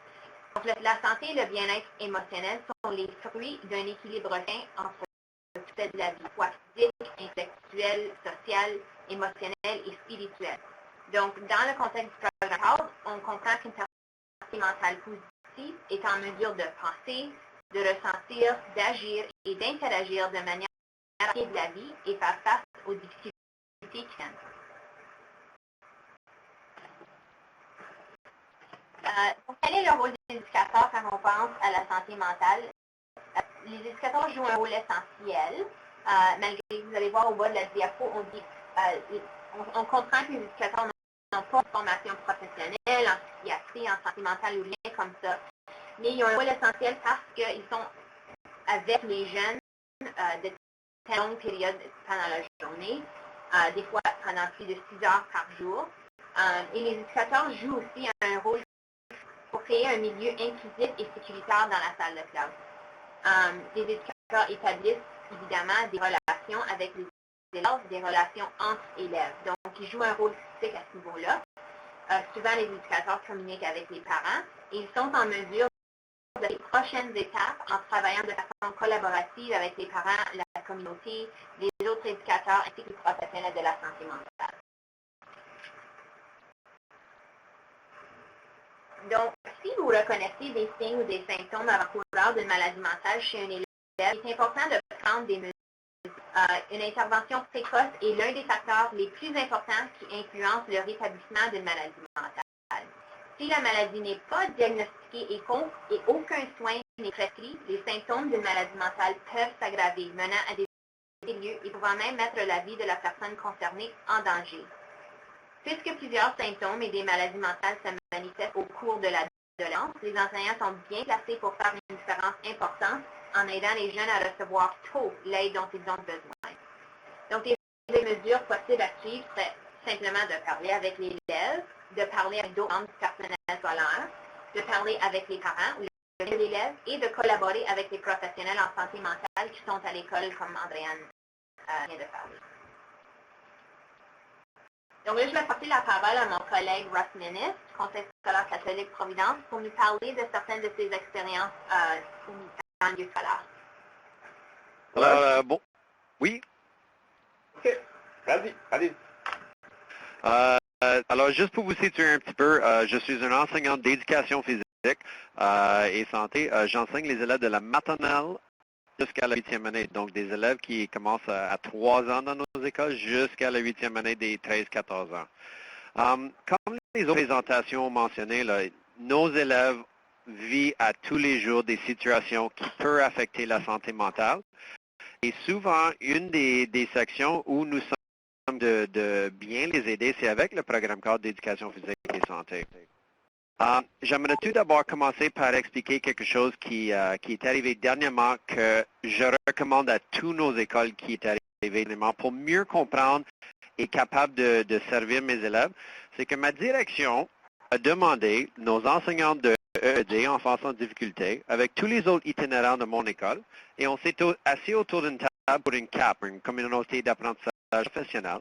Donc, la santé et le bien-être émotionnel sont les fruits d'un équilibre sain entre l'aspect de la vie, soit physique, intellectuelle, sociale, émotionnelle et spirituelle. Donc, dans le contexte du programme CARD, on comprend qu'une santé mentale positive est en mesure de penser, de ressentir, d'agir et d'interagir de manière de la vie et faire face aux difficultés qui viennent. Donc, quel est le rôle des éducateurs quand on pense à la santé mentale? Les éducateurs jouent un rôle essentiel. Malgré, vous allez voir au bas de la diapo, on comprend que les éducateurs n'ont pas une formation professionnelle en psychiatrie, en santé mentale ou rien comme ça. Mais ils ont un rôle essentiel parce qu'ils sont avec les jeunes de très longues périodes pendant la journée, des fois pendant plus de 6 heures par jour. Et les éducateurs jouent aussi un rôle pour créer un milieu inclusif et sécuritaire dans la salle de classe. Les éducateurs établissent évidemment des relations avec les élèves, des relations entre élèves. Donc, ils jouent un rôle critique à ce niveau-là. Souvent, les éducateurs communiquent avec les parents et ils sont en mesure de les prochaines étapes en travaillant de façon collaborative avec les parents, la communauté, les autres éducateurs ainsi que les professionnels de la santé mentale. Donc, si vous reconnaissez des signes ou des symptômes avant-coureurs d'une maladie mentale chez un élève, il est important de prendre des mesures. Une intervention précoce est l'un des facteurs les plus importants qui influencent le rétablissement d'une maladie mentale. Si la maladie n'est pas diagnostiquée et aucun soin n'est prescrit, les symptômes d'une maladie mentale peuvent s'aggraver, menant à des lieux et pouvant même mettre la vie de la personne concernée en danger. Puisque plusieurs symptômes et des maladies mentales se manifestent au cours de l'adolescence, les enseignants sont bien placés pour faire une différence importante en aidant les jeunes à recevoir tôt l'aide dont ils ont besoin. Donc, les mesures possibles à suivre seraient simplement de parler avec l'élève, de parler avec d'autres membres du personnel scolaire, de parler avec les parents ou l'élève et de collaborer avec les professionnels en santé mentale qui sont à l'école, comme Andréane vient de parler. Donc là, je vais passer la parole à mon collègue Russ Minnis, du Conseil scolaire catholique Providence, pour nous parler de certaines de ses expériences dans le milieu scolaire. Alors, bon, oui. OK. Vas-y, allez. Alors, juste pour vous situer un petit peu, je suis un enseignant d'éducation physique et santé. J'enseigne les élèves de la maternelle jusqu'à la 8e année. Donc, des élèves qui commencent à 3 ans dans nos écoles jusqu'à la 8e année des 13-14 ans. Comme les autres présentations mentionnées, là, nos élèves vivent à tous les jours des situations qui peuvent affecter la santé mentale. Et souvent, une des sections où nous sommes de bien les aider, c'est avec le programme cadre d'éducation physique et santé. J'aimerais tout d'abord commencer par expliquer quelque chose qui est arrivé dernièrement que je recommande à toutes nos écoles qui est arrivé dernièrement pour mieux comprendre et capable de servir mes élèves. C'est que ma direction a demandé nos enseignants de EED, enfants en difficulté, avec tous les autres itinérants de mon école, et on s'est assis autour d'une table pour une CAP, une communauté d'apprentissage professionnel,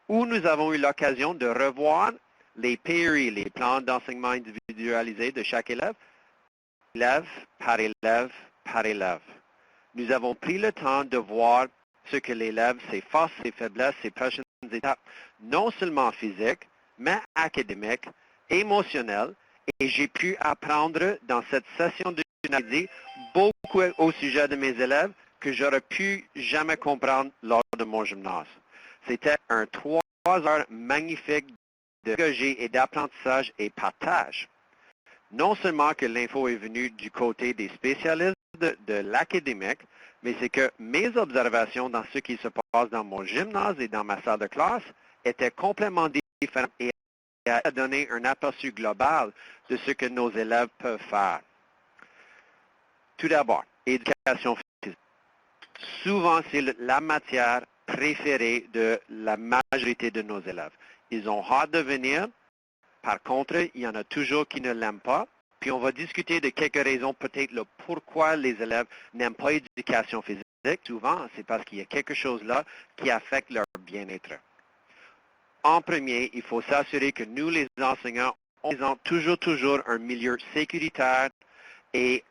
où nous avons eu l'occasion de revoir les PRI, les plans d'enseignement individualisés de chaque élève, élève par élève par élève. Nous avons pris le temps de voir ce que l'élève, ses forces, ses faiblesses, ses prochaines étapes, non seulement physiques, mais académiques, émotionnelles, et j'ai pu apprendre dans cette session de journée beaucoup au sujet de mes élèves que j'aurais pu jamais comprendre lors de mon gymnase. C'était un 3 heures magnifique de pédagogie et d'apprentissage et partage. Non seulement que l'info est venue du côté des spécialistes de l'académique, mais c'est que mes observations dans ce qui se passe dans mon gymnase et dans ma salle de classe étaient complètement différentes et a donné un aperçu global de ce que nos élèves peuvent faire. Tout d'abord, éducation physique. Souvent, c'est la matière préférée de la majorité de nos élèves. Ils ont hâte de venir. Par contre, il y en a toujours qui ne l'aiment pas. Puis on va discuter de quelques raisons, peut-être le pourquoi les élèves n'aiment pas l'éducation physique. Souvent, c'est parce qu'il y a quelque chose là qui affecte leur bien-être. En premier, il faut s'assurer que nous, les enseignants, ont toujours un milieu sécuritaire et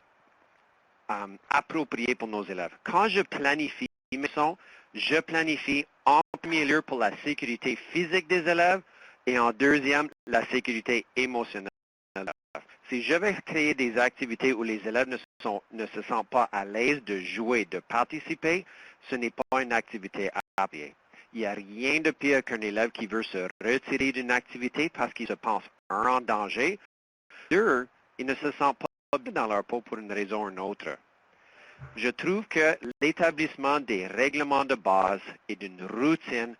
approprié pour nos élèves. Quand je planifie mes leçons, je planifie en premier lieu pour la sécurité physique des élèves et en deuxième, la sécurité émotionnelle. Si je vais créer des activités où les élèves ne se sentent pas à l'aise de jouer, de participer, ce n'est pas une activité appropriée. Il n'y a rien de pire qu'un élève qui veut se retirer d'une activité parce qu'il se pense en danger. Deux, ils ne se sentent pas bien dans leur peau pour une raison ou une autre. Je trouve que l'établissement des règlements de base et d'une routine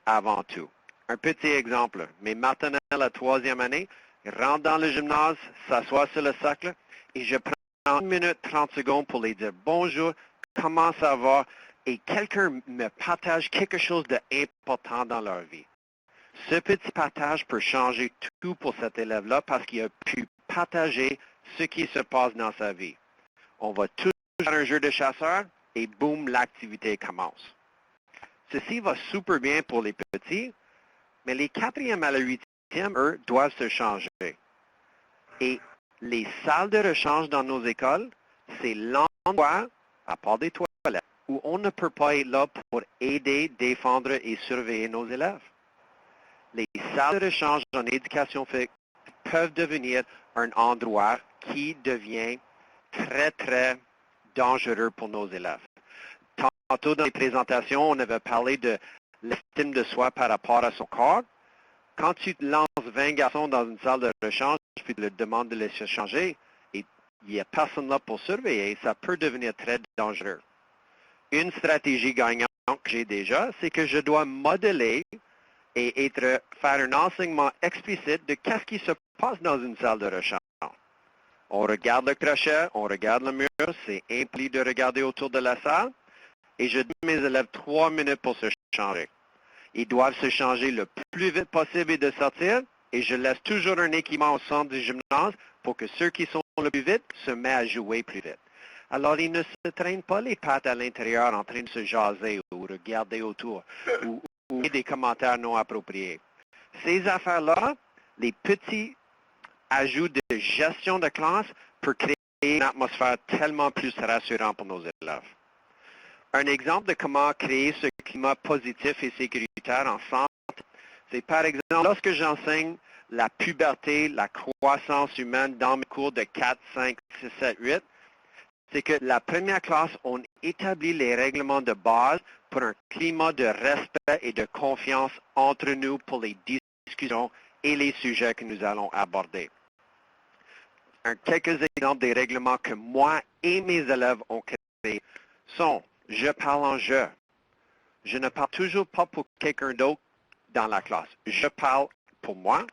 avant tout. Un petit exemple, mes maternelles à 3e année rentrent dans le gymnase, s'assoient sur le socle et je prends 1 minute 30 secondes pour les dire bonjour, comment ça va et quelqu'un me partage quelque chose d'important dans leur vie. Ce petit partage peut changer tout pour cet élève-là parce qu'il a pu partager ce qui se passe dans sa vie. On va tous faire un jeu de chasseur et boum, l'activité commence. Ceci va super bien pour les petits, mais les 4e à la 8e, eux, doivent se changer. Et les salles de rechange dans nos écoles, c'est l'endroit, à part des toilettes, où on ne peut pas être là pour aider, défendre et surveiller nos élèves. Les salles de rechange en éducation physique peuvent devenir un endroit qui devient très, très dangereux pour nos élèves. Tantôt dans les présentations, on avait parlé de l'estime de soi par rapport à son corps. Quand tu lances 20 garçons dans une salle de rechange, puis tu leur demandes de les changer, et il n'y a personne là pour surveiller, ça peut devenir très dangereux. Une stratégie gagnante que j'ai déjà, c'est que je dois modeler et faire un enseignement explicite de qu'est-ce qui se passe dans une salle de rechange. On regarde le crochet, on regarde le mur, c'est impliqué de regarder autour de la salle, et je dis à mes élèves 3 minutes pour se changer. Ils doivent se changer le plus vite possible et de sortir, et je laisse toujours un équipement au centre du gymnase pour que ceux qui sont le plus vite se mettent à jouer plus vite. Alors, ils ne se traînent pas les pattes à l'intérieur en train de se jaser ou regarder autour ou des commentaires non appropriés. Ces affaires-là, les petits ajouts de gestion de classe peuvent créer une atmosphère tellement plus rassurante pour nos élèves. Un exemple de comment créer ce climat positif et sécuritaire en centre, c'est par exemple lorsque j'enseigne la puberté, la croissance humaine dans mes cours de 4, 5, 6, 7, 8, c'est que la première classe, on établit les règlements de base pour un climat de respect et de confiance entre nous pour les discussions et les sujets que nous allons aborder. Quelques exemples des règlements que moi et mes élèves ont créés sont « Je parle en je ». Je ne parle toujours pas pour quelqu'un d'autre dans la classe. Je parle pour moi.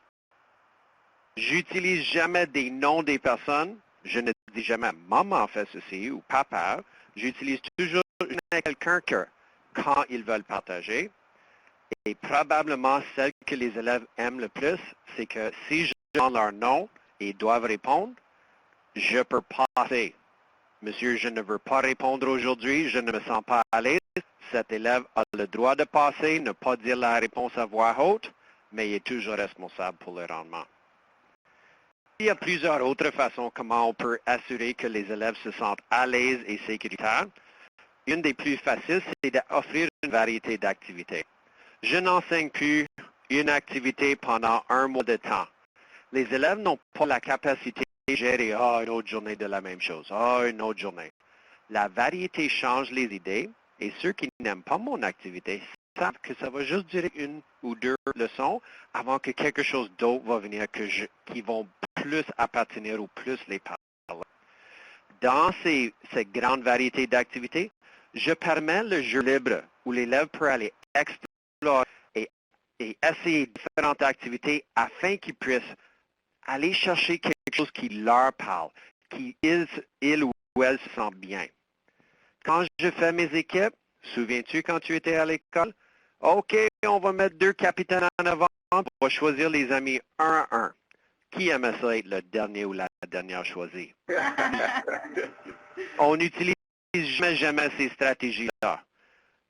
J'utilise jamais des noms des personnes. Je ne dis jamais « maman fait ceci » ou « papa ». J'utilise toujours quelqu'un que quand ils veulent partager. Et probablement, celle que les élèves aiment le plus, c'est que si je donne leur nom et ils doivent répondre, je peux passer. Monsieur, je ne veux pas répondre aujourd'hui, je ne me sens pas à l'aise. Cet élève a le droit de passer, ne pas dire la réponse à voix haute, mais il est toujours responsable pour le rendement. Il y a plusieurs autres façons comment on peut assurer que les élèves se sentent à l'aise et sécuritaires. Une des plus faciles, c'est d'offrir une variété d'activités. Je n'enseigne plus une activité pendant 1 mois de temps. Les élèves n'ont pas la capacité de gérer une autre journée de la même chose, une autre journée. La variété change les idées et ceux qui n'aiment pas mon activité savent que ça va juste durer 1 ou 2 leçons avant que quelque chose d'autre va venir qui vont plus appartenir ou plus les parler. Dans cette grande variété d'activités, je permets le jeu libre où l'élève peut aller explorer et essayer différentes activités afin qu'ils puissent aller chercher quelque chose qui leur parle, qui il ou elle se sent bien. Quand je fais mes équipes, souviens-tu quand tu étais à l'école? OK, on va mettre 2 capitaines en avant, on va choisir les amis 1 à 1. Qui aimait ça être le dernier ou la dernière choisie? On n'utilise jamais ces stratégies-là.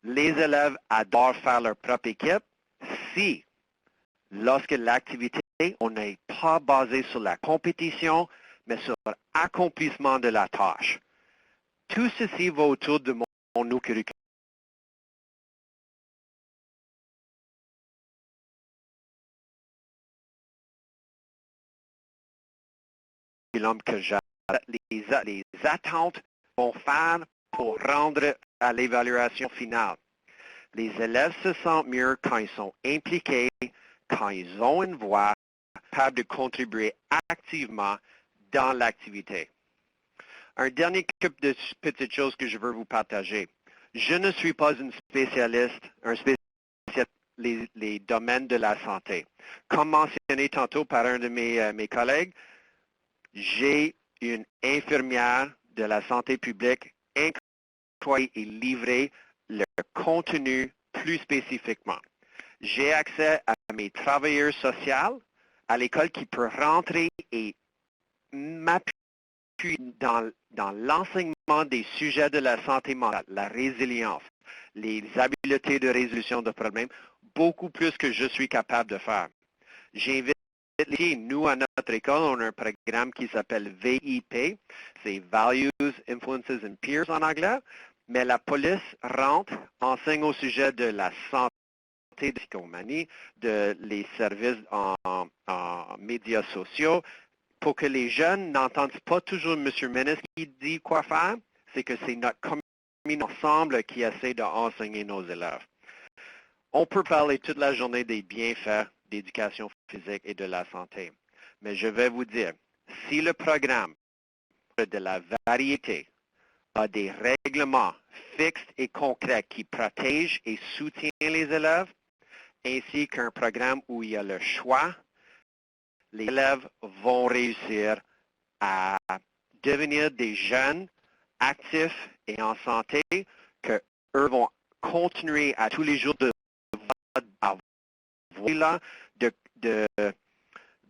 Les élèves adorent faire leur propre équipe si, lorsque l'activité, on n'est pas basé sur la compétition, mais sur l'accomplissement de la tâche. Tout ceci va autour de mon curriculum que j'ai. Les attentes vont faire pour rendre à l'évaluation finale. Les élèves se sentent mieux quand ils sont impliqués, quand ils ont une voix, capables de contribuer activement dans l'activité. Un dernier couple de petites choses que je veux vous partager. Je ne suis pas un spécialiste les domaines de la santé. Comme mentionné tantôt par un de mes collègues, j'ai une infirmière de la santé publique employée et livrée le contenu plus spécifiquement. J'ai accès à mes travailleurs sociaux à l'école qui peut rentrer et m'appuyer dans l'enseignement des sujets de la santé mentale, la résilience, les habiletés de résolution de problèmes, beaucoup plus que je suis capable de faire. J'invite nous, à notre école, on a un programme qui s'appelle VIP, c'est Values, Influences and Peers en anglais, mais la police rentre, enseigne au sujet de la santé, de la psychomanie, de les services en médias sociaux, pour que les jeunes n'entendent pas toujours M. Menes qui dit quoi faire, c'est que c'est notre communauté ensemble qui essaie d'enseigner nos élèves. On peut parler toute la journée des bienfaits d'éducation physique et de la santé. Mais je vais vous dire, si le programme de la variété a des règlements fixes et concrets qui protègent et soutiennent les élèves, ainsi qu'un programme où il y a le choix, les élèves vont réussir à devenir des jeunes actifs et en santé, que eux vont continuer à tous les jours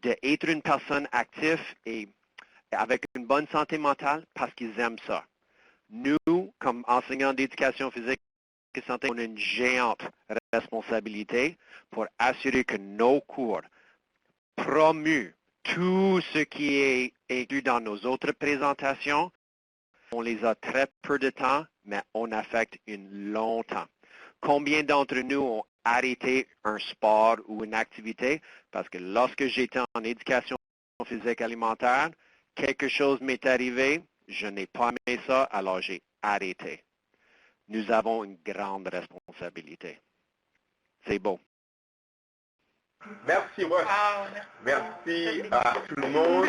d'être une personne active et avec une bonne santé mentale parce qu'ils aiment ça. Nous, comme enseignants d'éducation physique et santé, on a une géante responsabilité pour assurer que nos cours promuent tout ce qui est inclus dans nos autres présentations. On les a très peu de temps, mais on affecte une longtemps. Combien d'entre nous ont arrêté un sport ou une activité parce que lorsque j'étais en éducation physique alimentaire, quelque chose m'est arrivé, je n'ai pas aimé ça, alors j'ai arrêté. Nous avons une grande responsabilité. C'est beau. Merci, Ross. Merci à tout le monde.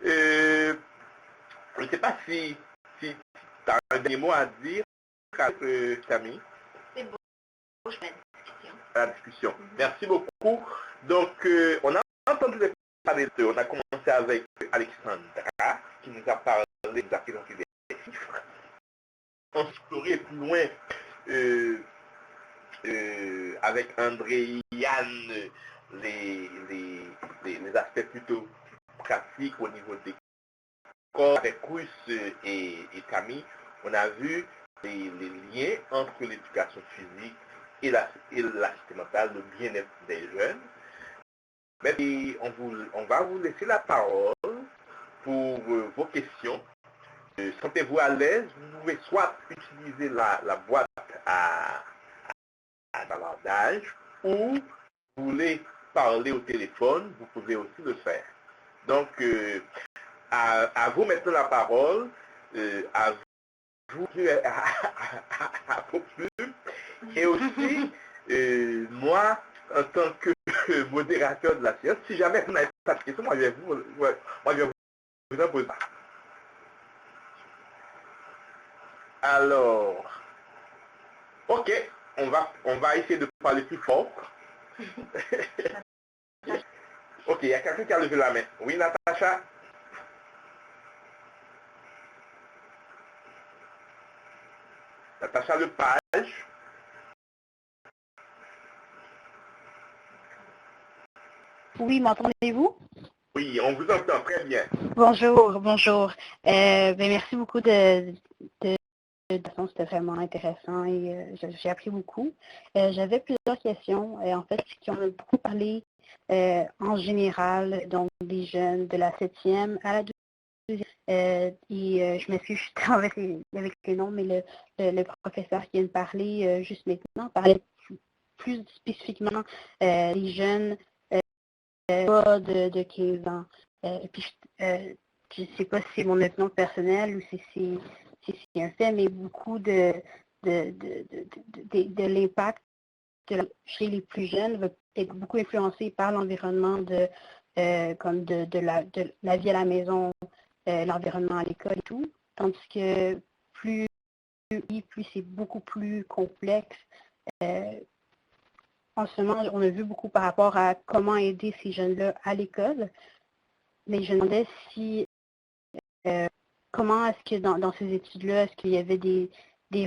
Je ne sais pas si tu as un dernier mot à dire à Camille. C'est beau, je fais une discussion. À la discussion. Merci beaucoup. Donc, on a entendu les parler de, on a commencé avec Alexandra, qui nous a parlé des présenté des chiffres. On explorait plus loin avec André et Yann les aspects plutôt pratiques au niveau des corps. Avec Russ et Camille, on a vu les liens entre l'éducation physique et la santé mentale, le bien-être des jeunes. Mais on va vous laisser la parole pour vos questions. Sentez-vous à l'aise, vous pouvez soit utiliser la boîte à baladage ou vous voulez parler au téléphone, vous pouvez aussi le faire. Donc, à vous maintenant la parole, à vous à vos plumes, et aussi moi, en tant que modérateur de la séance, si jamais vous n'avez pas de questions, moi je vais vous en poser. Alors, ok, on va essayer de parler plus fort. Ok, il y a quelqu'un qui a levé la main. Oui, Natacha? Natacha Oui, m'entendez-vous? Oui, on vous entend très bien. Bonjour, bonjour. Merci beaucoup de c'était vraiment intéressant et j'ai appris beaucoup. J'avais plusieurs questions, en fait, qui ont beaucoup parlé en général, donc des jeunes de la 7e à la 2e. Je m'excuse, je suis avec les noms, mais le professeur qui vient de parler juste maintenant parlait plus spécifiquement des jeunes pas de 15 ans. Je ne sais pas si c'est mon opinion personnelle ou si c'est un fait, mais beaucoup de l'impact chez les plus jeunes va être beaucoup influencé par l'environnement comme de la vie à la maison, l'environnement à l'école et tout. Tandis que plus c'est beaucoup plus complexe. En ce moment, on a vu beaucoup par rapport à comment aider ces jeunes-là à l'école. Mais je me demandais si, comment est-ce que dans ces études-là, est-ce qu'il y avait des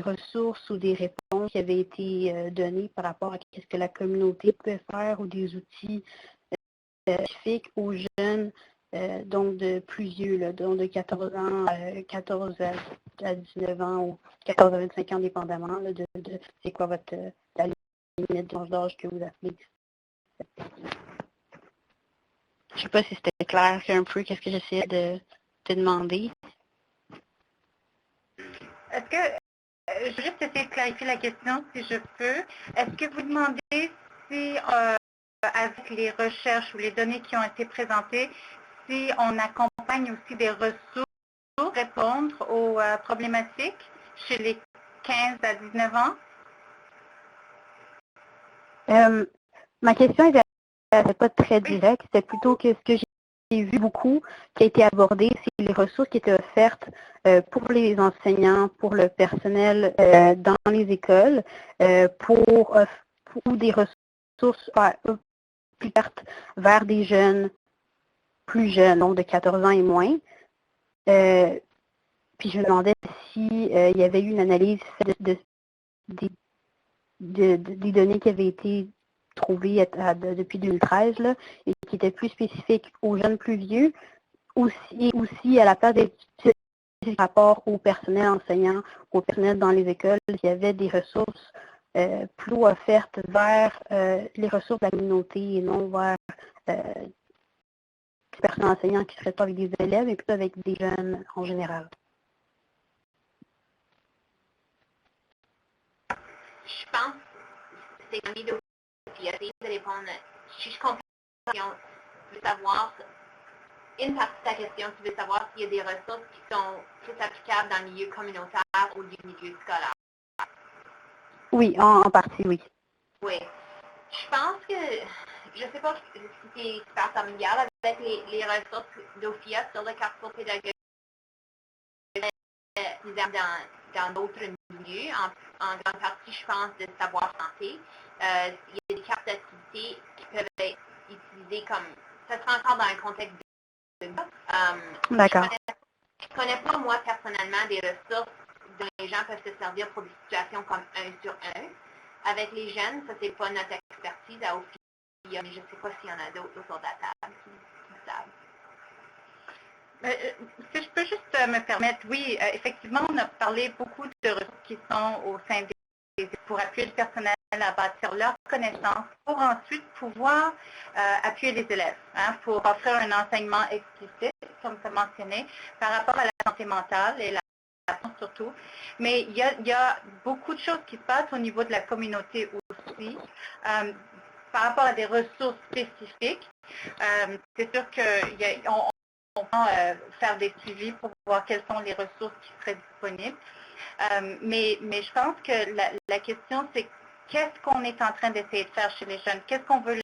ressources ou des réponses qui avaient été données par rapport à ce que la communauté peut faire ou des outils spécifiques aux jeunes, donc de plus vieux, là, donc de 14 ans, 14 à 19 ans ou 14 à 25 ans, dépendamment là, de c'est quoi votre la limite d'âge que vous appelez. Je ne sais pas si c'était clair un peu qu'est-ce que j'essayais de demander. Est-ce que, je vais juste essayer de clarifier la question si je peux. Est-ce que vous demandez si, avec les recherches ou les données qui ont été présentées, si on accompagne aussi des ressources pour répondre aux problématiques chez les 15 à 19 ans? Ma question n'était pas très directe, c'était plutôt que ce que j'ai vu beaucoup qui a été abordé, c'est les ressources qui étaient offertes pour les enseignants, pour le personnel dans les écoles, pour des ressources plus vertes vers des jeunes plus jeunes, donc de 14 ans et moins. Puis je me demandais s'il y avait eu une analyse des données qui avaient été trouvées depuis 2013 là, et qui étaient plus spécifiques aux jeunes plus vieux, aussi à la place des rapports au personnel enseignant, au personnel dans les écoles, il y avait des ressources plus offertes vers les ressources de la communauté et non vers les personnels enseignants qui seraient pas avec des élèves, mais plutôt avec des jeunes en général. Je pense que c'est envie de répondre. Si je comprends la question, tu veux savoir, une partie de ta question, tu veux savoir s'il y a des ressources qui sont plus applicables dans le milieu communautaire ou du milieu scolaire. Oui, en partie, oui. Oui. Je pense que, je ne sais pas si tu es super familial avec les ressources d'OFIA sur le carrefour pédagogique dans d'autres milieux, en grande partie, je pense, de savoir santé. Il y a des cartes d'activité qui peuvent être utilisées comme, ça sera encore dans un contexte de D'accord. Je ne connais pas, moi, personnellement, des ressources dont les gens peuvent se servir pour des situations comme 1 sur 1. Avec les jeunes, ça, c'est pas notre expertise à OFIA, mais je ne sais pas s'il y en a d'autres autour de la table qui savent. Si je peux juste me permettre, oui, effectivement, on a parlé beaucoup de ressources qui sont au sein des pour appuyer le personnel à bâtir leurs connaissances, pour ensuite pouvoir appuyer les élèves, pour offrir un enseignement explicite, comme tu as mentionné, par rapport à la santé mentale et la surtout. Mais il y a beaucoup de choses qui se passent au niveau de la communauté aussi. Par rapport à des ressources spécifiques, c'est sûr qu'on faire des suivis pour voir quelles sont les ressources qui seraient disponibles. Mais je pense que la question, c'est qu'est-ce qu'on est en train d'essayer de faire chez les jeunes? Qu'est-ce qu'on veut leur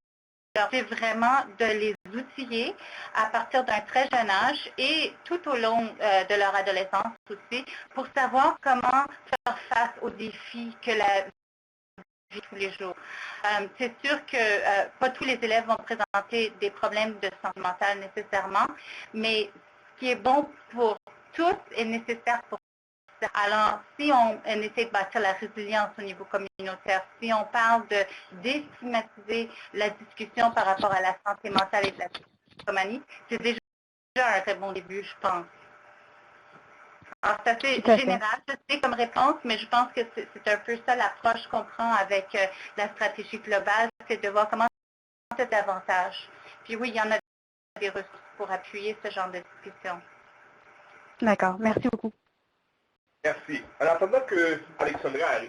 faire? C'est vraiment de les outiller à partir d'un très jeune âge et tout au long de leur adolescence aussi, pour savoir comment faire face aux défis que la vie tous les jours. C'est sûr que pas tous les élèves vont présenter des problèmes de santé mentale nécessairement, mais ce qui est bon pour tous est nécessaire pour Alors, si on essaie de bâtir la résilience au niveau communautaire, si on parle de déstigmatiser la discussion par rapport à la santé mentale et de la toxicomanie, c'est déjà un très bon début, je pense. Alors, c'est assez général, je sais, comme réponse, mais je pense que c'est un peu ça l'approche qu'on prend avec la stratégie globale, c'est de voir comment c'est davantage. Puis oui, il y en a des ressources pour appuyer ce genre de discussion. D'accord, merci beaucoup. Merci. En attendant que Alexandra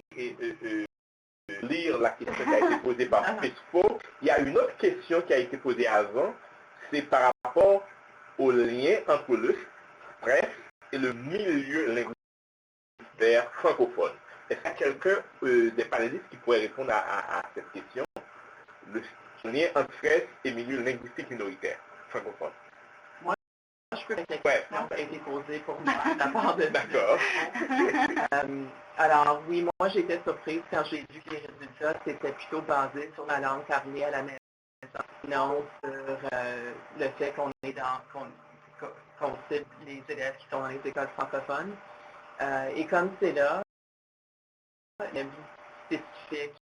lire la question qui a été posée par Facebook, il y a une autre question qui a été posée avant, c'est par rapport au lien entre le stress et le milieu linguistique francophone. Est-ce qu'il y a quelqu'un des panélistes qui pourrait répondre à cette question? Le lien entre stress et milieu linguistique minoritaire francophone. Je peux répéter la question qui a été posée pour moi de la part de... D'accord. Alors oui, moi j'étais surprise quand j'ai vu que les résultats c'était plutôt basé sur la langue parlée à la maison, non sur le fait qu'on est qu'on cible les élèves qui sont dans les écoles francophones. Et comme c'est là, il y a une spécifique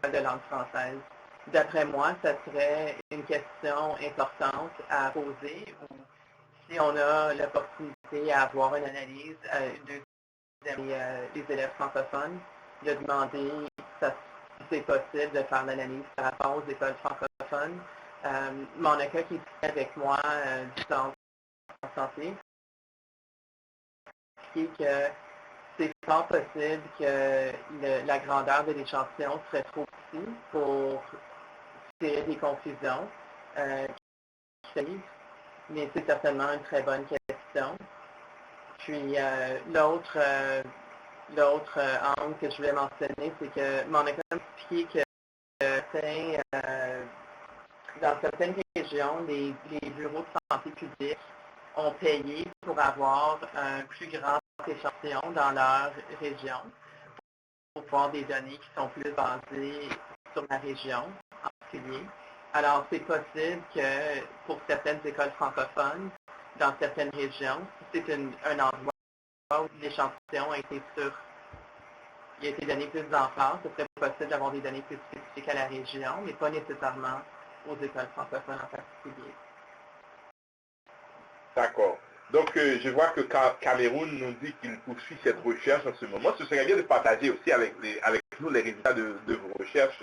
de langue française. D'après moi, ça serait une question importante à poser ou si on a l'opportunité à avoir une analyse des élèves francophones, de demander si c'est possible de faire l'analyse par rapport aux écoles francophones. Monica qui est avec moi du centre en santé, dit que c'est fort possible que la grandeur de l'échantillon serait trop petit pour tirer des conclusions mais c'est certainement une très bonne question. Puis l'autre angle que je voulais mentionner, c'est que Monica m'a expliqué que dans certaines régions, les bureaux de santé publique ont payé pour avoir un plus grand échantillon dans leur région, pour voir des données qui sont plus basées sur la région en particulier. Alors, c'est possible que pour certaines écoles francophones, dans certaines régions, si c'est un endroit où l'échantillon a été il a été donné plus d'emphase, ce serait possible d'avoir des données plus spécifiques à la région, mais pas nécessairement aux écoles francophones en particulier. D'accord. Donc, je vois que Cameroun nous dit qu'il poursuit cette recherche en ce moment. Ce serait bien de partager aussi avec nous les résultats de vos recherches,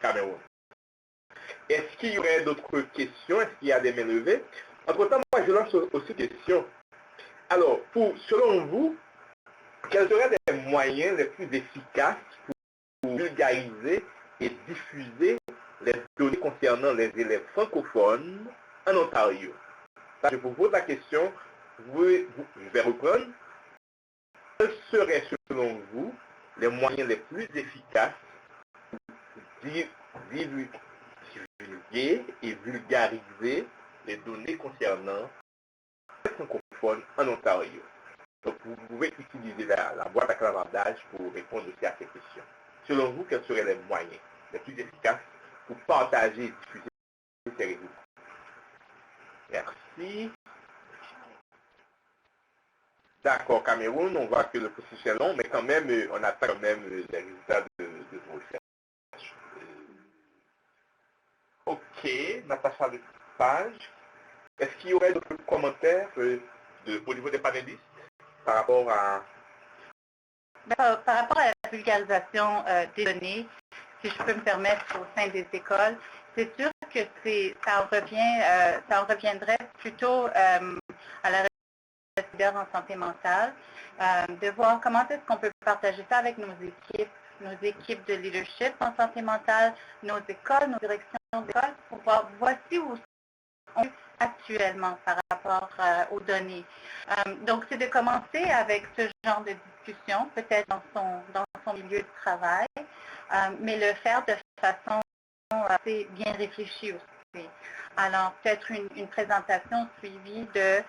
Cameroun. Est-ce qu'il y aurait d'autres questions? Est-ce qu'il y a des mains levées? Entre-temps, moi, je lance aussi une question. Alors, selon vous, quels seraient les moyens les plus efficaces pour vulgariser et diffuser les données concernant les élèves francophones en Ontario? Là, je vous pose la question, je vais reprendre. Quels seraient, selon vous, les moyens les plus efficaces pour divulguer et vulgariser les données concernant les francophones en Ontario? Donc, vous pouvez utiliser la boîte à clavardage pour répondre aussi à ces questions. Selon vous, quels seraient les moyens les plus efficaces pour partager et diffuser ces résultats? Merci. D'accord, Cameroun, on voit que le processus est long, mais quand même, on attend quand même les résultats de vos recherches. Ok, Natacha Lepage. Est-ce qu'il y aurait d'autres commentaires au niveau des panélistes par rapport à... Par rapport à la vulgarisation des données, si je peux me permettre au sein des écoles, c'est sûr que ça en reviendrait plutôt à la leader en santé mentale, de voir comment est-ce qu'on peut partager ça avec nos équipes de leadership en santé mentale, nos écoles, nos directions d'école, pour voir voici où on est actuellement par rapport aux données. Donc, c'est de commencer avec ce genre de discussion, peut-être dans son milieu de travail, mais le faire de façon assez bien réfléchie aussi. Alors, peut-être une présentation suivie de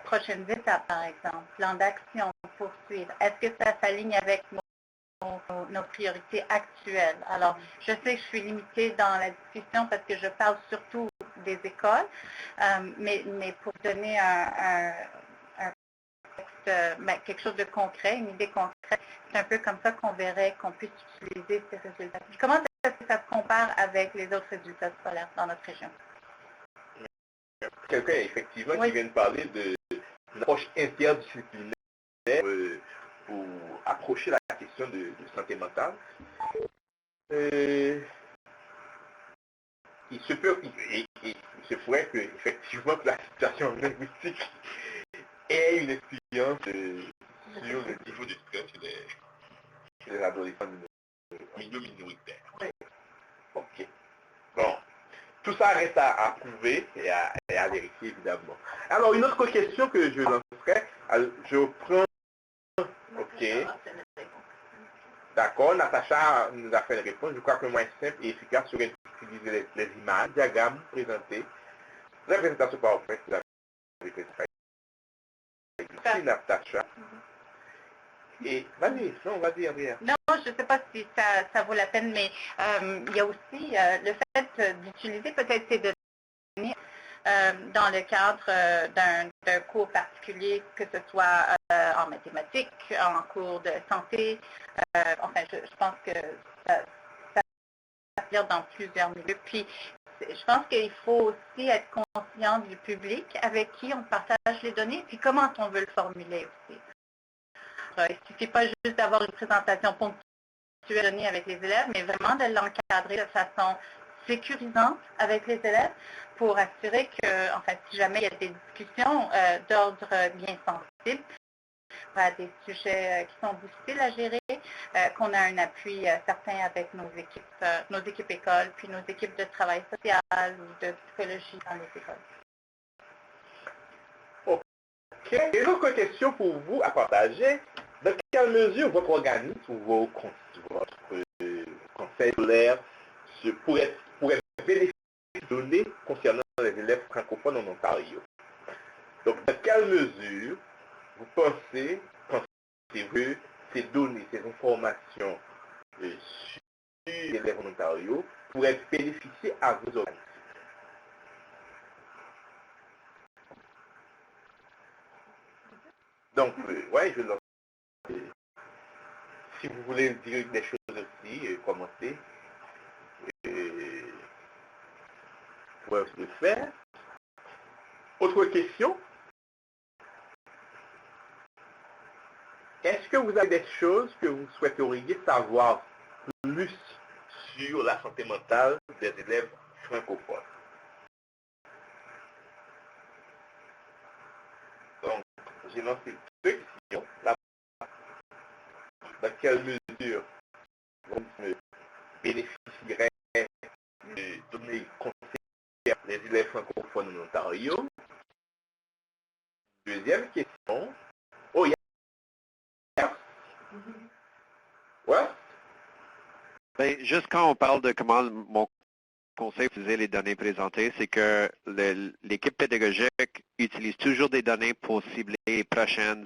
prochaines étapes, par exemple, plan d'action, poursuivre. Est-ce que ça s'aligne avec nos priorités actuelles? Alors, je sais que je suis limitée dans la discussion parce que je parle surtout des écoles, mais pour donner un quelque chose de concret, une idée concrète. C'est un peu comme ça qu'on verrait qu'on puisse utiliser ces résultats. Puis comment est-ce que ça se compare avec les autres résultats scolaires dans notre région? Quelqu'un, effectivement, Oui. qui vient de parler d'une approche interdisciplinaire pour approcher la question de santé mentale. Il se pourrait que, effectivement, que la situation linguistique ait une influence sur le niveau de stress chez les adolescents milieu minoritaire. Oui. Ok. Bon. Tout ça reste à prouver et à vérifier, évidemment. Alors, une autre question que je lancerai, je prends... Ok. D'accord, Natacha nous a fait une réponse. Je crois que le moins simple et efficace serait d'utiliser les images, diagrammes présentés. La présentation PowerPoint, vous avez présenté ici, Natacha. Et vas-y, Andrea. Non, je ne sais pas si ça vaut la peine, mais il y a aussi le fait d'utiliser peut-être ces données dans le cadre d'un cours particulier, que ce soit en mathématiques, en cours de santé. Enfin, je pense que ça s'applique dans plusieurs milieux. Puis, je pense qu'il faut aussi être conscient du public avec qui on partage les données, puis comment on veut le formuler aussi. Il ne suffit pas juste d'avoir une présentation ponctuelle donnée avec les élèves, mais vraiment de l'encadrer de façon sécurisante avec les élèves pour assurer que, enfin, si jamais il y a des discussions d'ordre bien sensible, des sujets qui sont difficiles à gérer, qu'on a un appui certain avec nos équipes écoles, puis nos équipes de travail social ou de psychologie dans les écoles. Ok. Une autre question pour vous à partager. Dans quelle mesure votre organisme ou votre conseil scolaire pourrait bénéficier de données concernant les élèves francophones en Ontario? Donc, dans quelle mesure vous pensez que ces données, ces informations sur les élèves en Ontario pourraient bénéficier à vos organismes? Donc, ouais, je lance. Si vous voulez dire des choses aussi, commenter, vous pouvez le faire. Autre question? Est-ce que vous avez des choses que vous souhaiteriez savoir plus sur la santé mentale des élèves francophones? Donc, j'ai lancé deux questions. Dans quelle mesure vous bénéficierez de données concernant les élèves francophones en Ontario? Deuxième question. Oh, il y a... Ouais? Ben, juste quand on parle de comment mon conseil utiliser les données présentées, c'est que l'équipe pédagogique utilise toujours des données pour cibler les prochains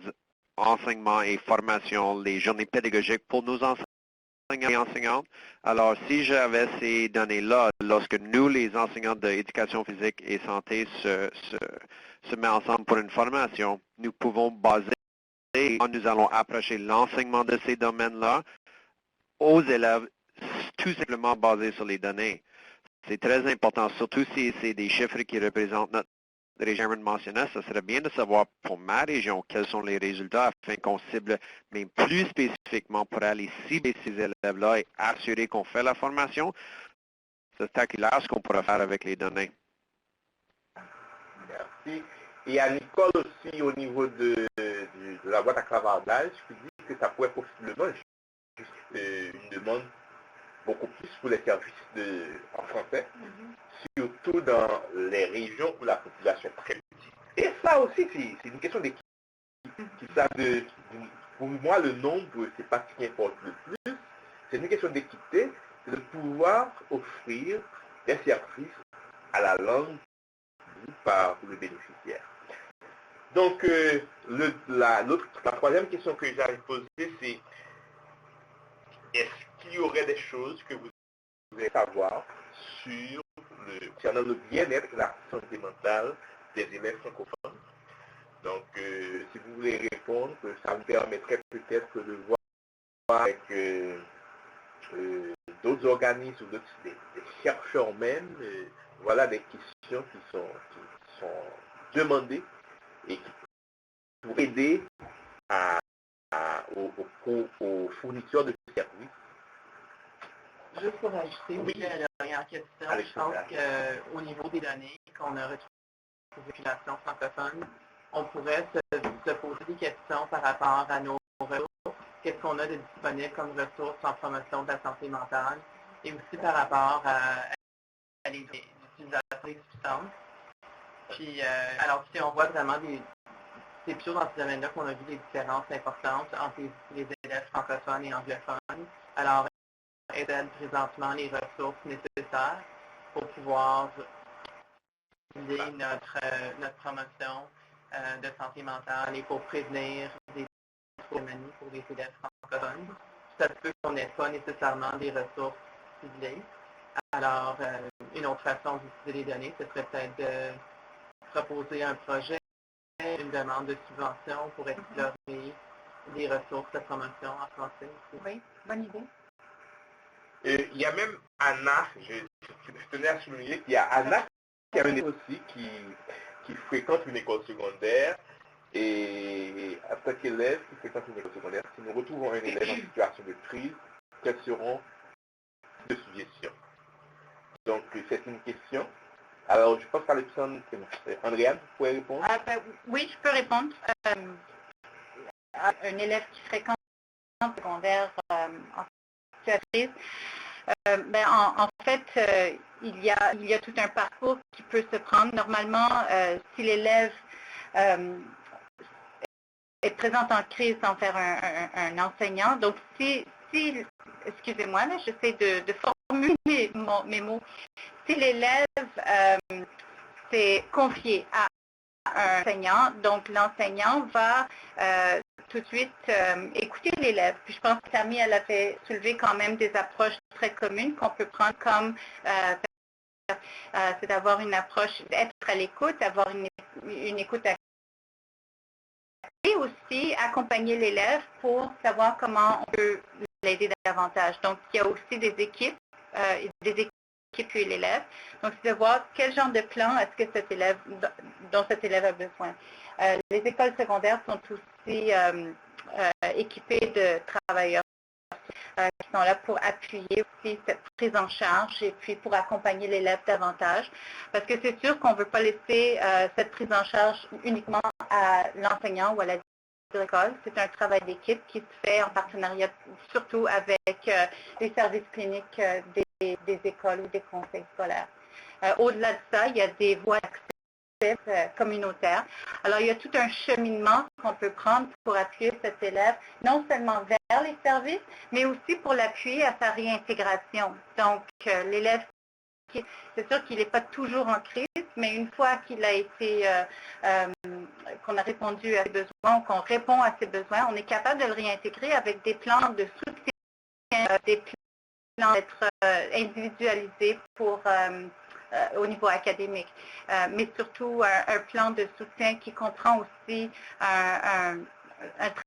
enseignements et formations, les journées pédagogiques pour nos enseignants et enseignantes. Alors, si j'avais ces données-là, lorsque nous, les enseignants d'éducation physique et santé, se met ensemble pour une formation, nous pouvons baser, nous allons approcher l'enseignement de ces domaines-là aux élèves, tout simplement basé sur les données. C'est très important, surtout si c'est des chiffres qui représentent notre région mentionnée. Ça serait bien de savoir pour ma région quels sont les résultats afin qu'on cible, mais plus spécifiquement pour aller cibler ces élèves-là et assurer qu'on fait la formation. C'est spectaculaire ce qu'on pourra faire avec les données. Merci. Et à Nicole aussi, au niveau de la boîte à clavardage, qui dit que ça pourrait possiblement juste une demande beaucoup plus pour les services en français, surtout dans les régions où la population est très petite. Et ça aussi, c'est une question d'équipe. Pour moi, le nombre, c'est pas ce qui importe le plus. C'est une question d'équité, c'est de pouvoir offrir des services à la langue par le bénéficiaire. Donc, la troisième question que j'avais posée, c'est est-ce qu'il y aurait des choses que vous voulez savoir concernant le bien-être et la santé mentale des élèves francophones? Donc, si vous voulez répondre, ça me permettrait peut-être de voir avec d'autres organismes ou des chercheurs même, voilà des questions qui sont demandées et qui pourraient aider aux fournisseurs de services. Juste pour ajouter, oui, la dernière question, je pense qu'au niveau des données qu'on a retrouvées pour les populations francophones, on pourrait se poser des questions par rapport à nos ressources, qu'est-ce qu'on a de disponible comme ressources en promotion de la santé mentale, et aussi par rapport à l'utilisation des substances. Puis, alors si on voit vraiment c'est plutôt dans ce domaine-là qu'on a vu des différences importantes entre les élèves francophones et anglophones. Alors, aident présentement les ressources nécessaires pour pouvoir utiliser notre promotion de santé mentale et pour prévenir des troubles pour les élèves francophones. Ça se peut qu'on n'ait pas nécessairement des ressources ciblées. Alors, une autre façon d'utiliser les données, ce serait peut-être de proposer un projet, une demande de subvention pour explorer les ressources de promotion en français. Oui, bonne idée. Il y a même Anna, je tenais à souligner qu'il y a Anna qui a une école aussi qui fréquente une école secondaire et en tant qu'élève qui fréquente une école secondaire, si nous retrouvons un élève en situation de crise, quelles seront les suggestions? Donc c'est une question. Alors je pense qu'Alexandre, Andréane, vous pouvez répondre? Oui, je peux répondre. Un élève qui fréquente un secondaire en situation de crise, en fait, il y a tout un parcours qui peut se prendre. Normalement, si l'élève est présent en crise envers un enseignant, donc si excusez-moi, là, j'essaie de formuler mes mots. Si l'élève s'est confié à un enseignant, donc l'enseignant va tout de suite écouter l'élève. Puis je pense que Tammy, elle avait soulevé quand même des approches très communes qu'on peut prendre comme c'est d'avoir une approche, d'être à l'écoute, avoir une écoute active et aussi accompagner l'élève pour savoir comment on peut l'aider davantage. Donc, il y a aussi des équipes et l'élève. Donc, c'est de voir quel genre de plan est-ce que dont cet élève a besoin. Les écoles secondaires sont aussi équipées de travailleurs qui sont là pour appuyer aussi cette prise en charge et puis pour accompagner l'élève davantage. Parce que c'est sûr qu'on ne veut pas laisser cette prise en charge uniquement à l'enseignant ou à la l'école. C'est un travail d'équipe qui se fait en partenariat surtout avec les services cliniques des écoles ou des conseils scolaires. Au-delà de ça, il y a des voies d'accès communautaires. Alors, il y a tout un cheminement qu'on peut prendre pour appuyer cet élève, non seulement vers les services, mais aussi pour l'appuyer à sa réintégration. Donc, l'élève, c'est sûr qu'il n'est pas toujours en crise, mais une fois qu'il a été, qu'on a répondu à ses besoins, qu'on répond à ses besoins, on est capable de le réintégrer avec des plans de soutien, des plans d'être individualisés pour au niveau académique, mais surtout un plan de soutien qui comprend aussi un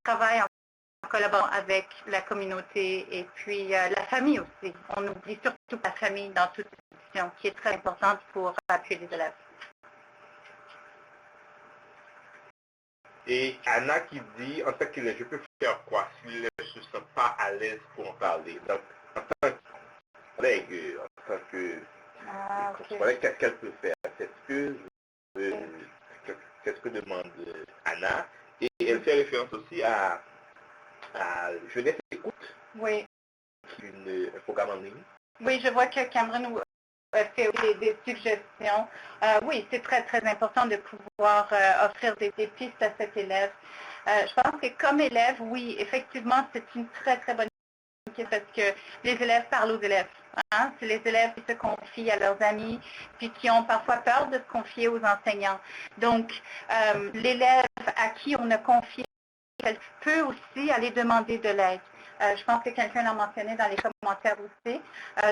travail en collaborant avec la communauté et puis la famille aussi. On n'oublie surtout la famille dans toute situation qui est très importante pour appuyer les élèves. Et Anna qui dit, en tant qu'élève, je peux faire quoi si l'élève ne se sent pas à l'aise pour en parler? Donc, en tant que collègue, en tant que collègue, qu'est-ce qu'elle peut faire? C'est ce que demande Anna. Et elle fait référence aussi à Jeunesse Écoute. Oui. Un programme en ligne. Oui, je vois que Cameron fait des suggestions. Oui, c'est très, très important de pouvoir offrir des pistes à cet élève. Je pense que comme élève, oui, effectivement, c'est une très, très bonne question parce que les élèves parlent aux élèves. Hein? C'est les élèves qui se confient à leurs amis, puis qui ont parfois peur de se confier aux enseignants. Donc, l'élève à qui on a confié, elle peut aussi aller demander de l'aide. Je pense que quelqu'un l'a mentionné dans les commentaires aussi.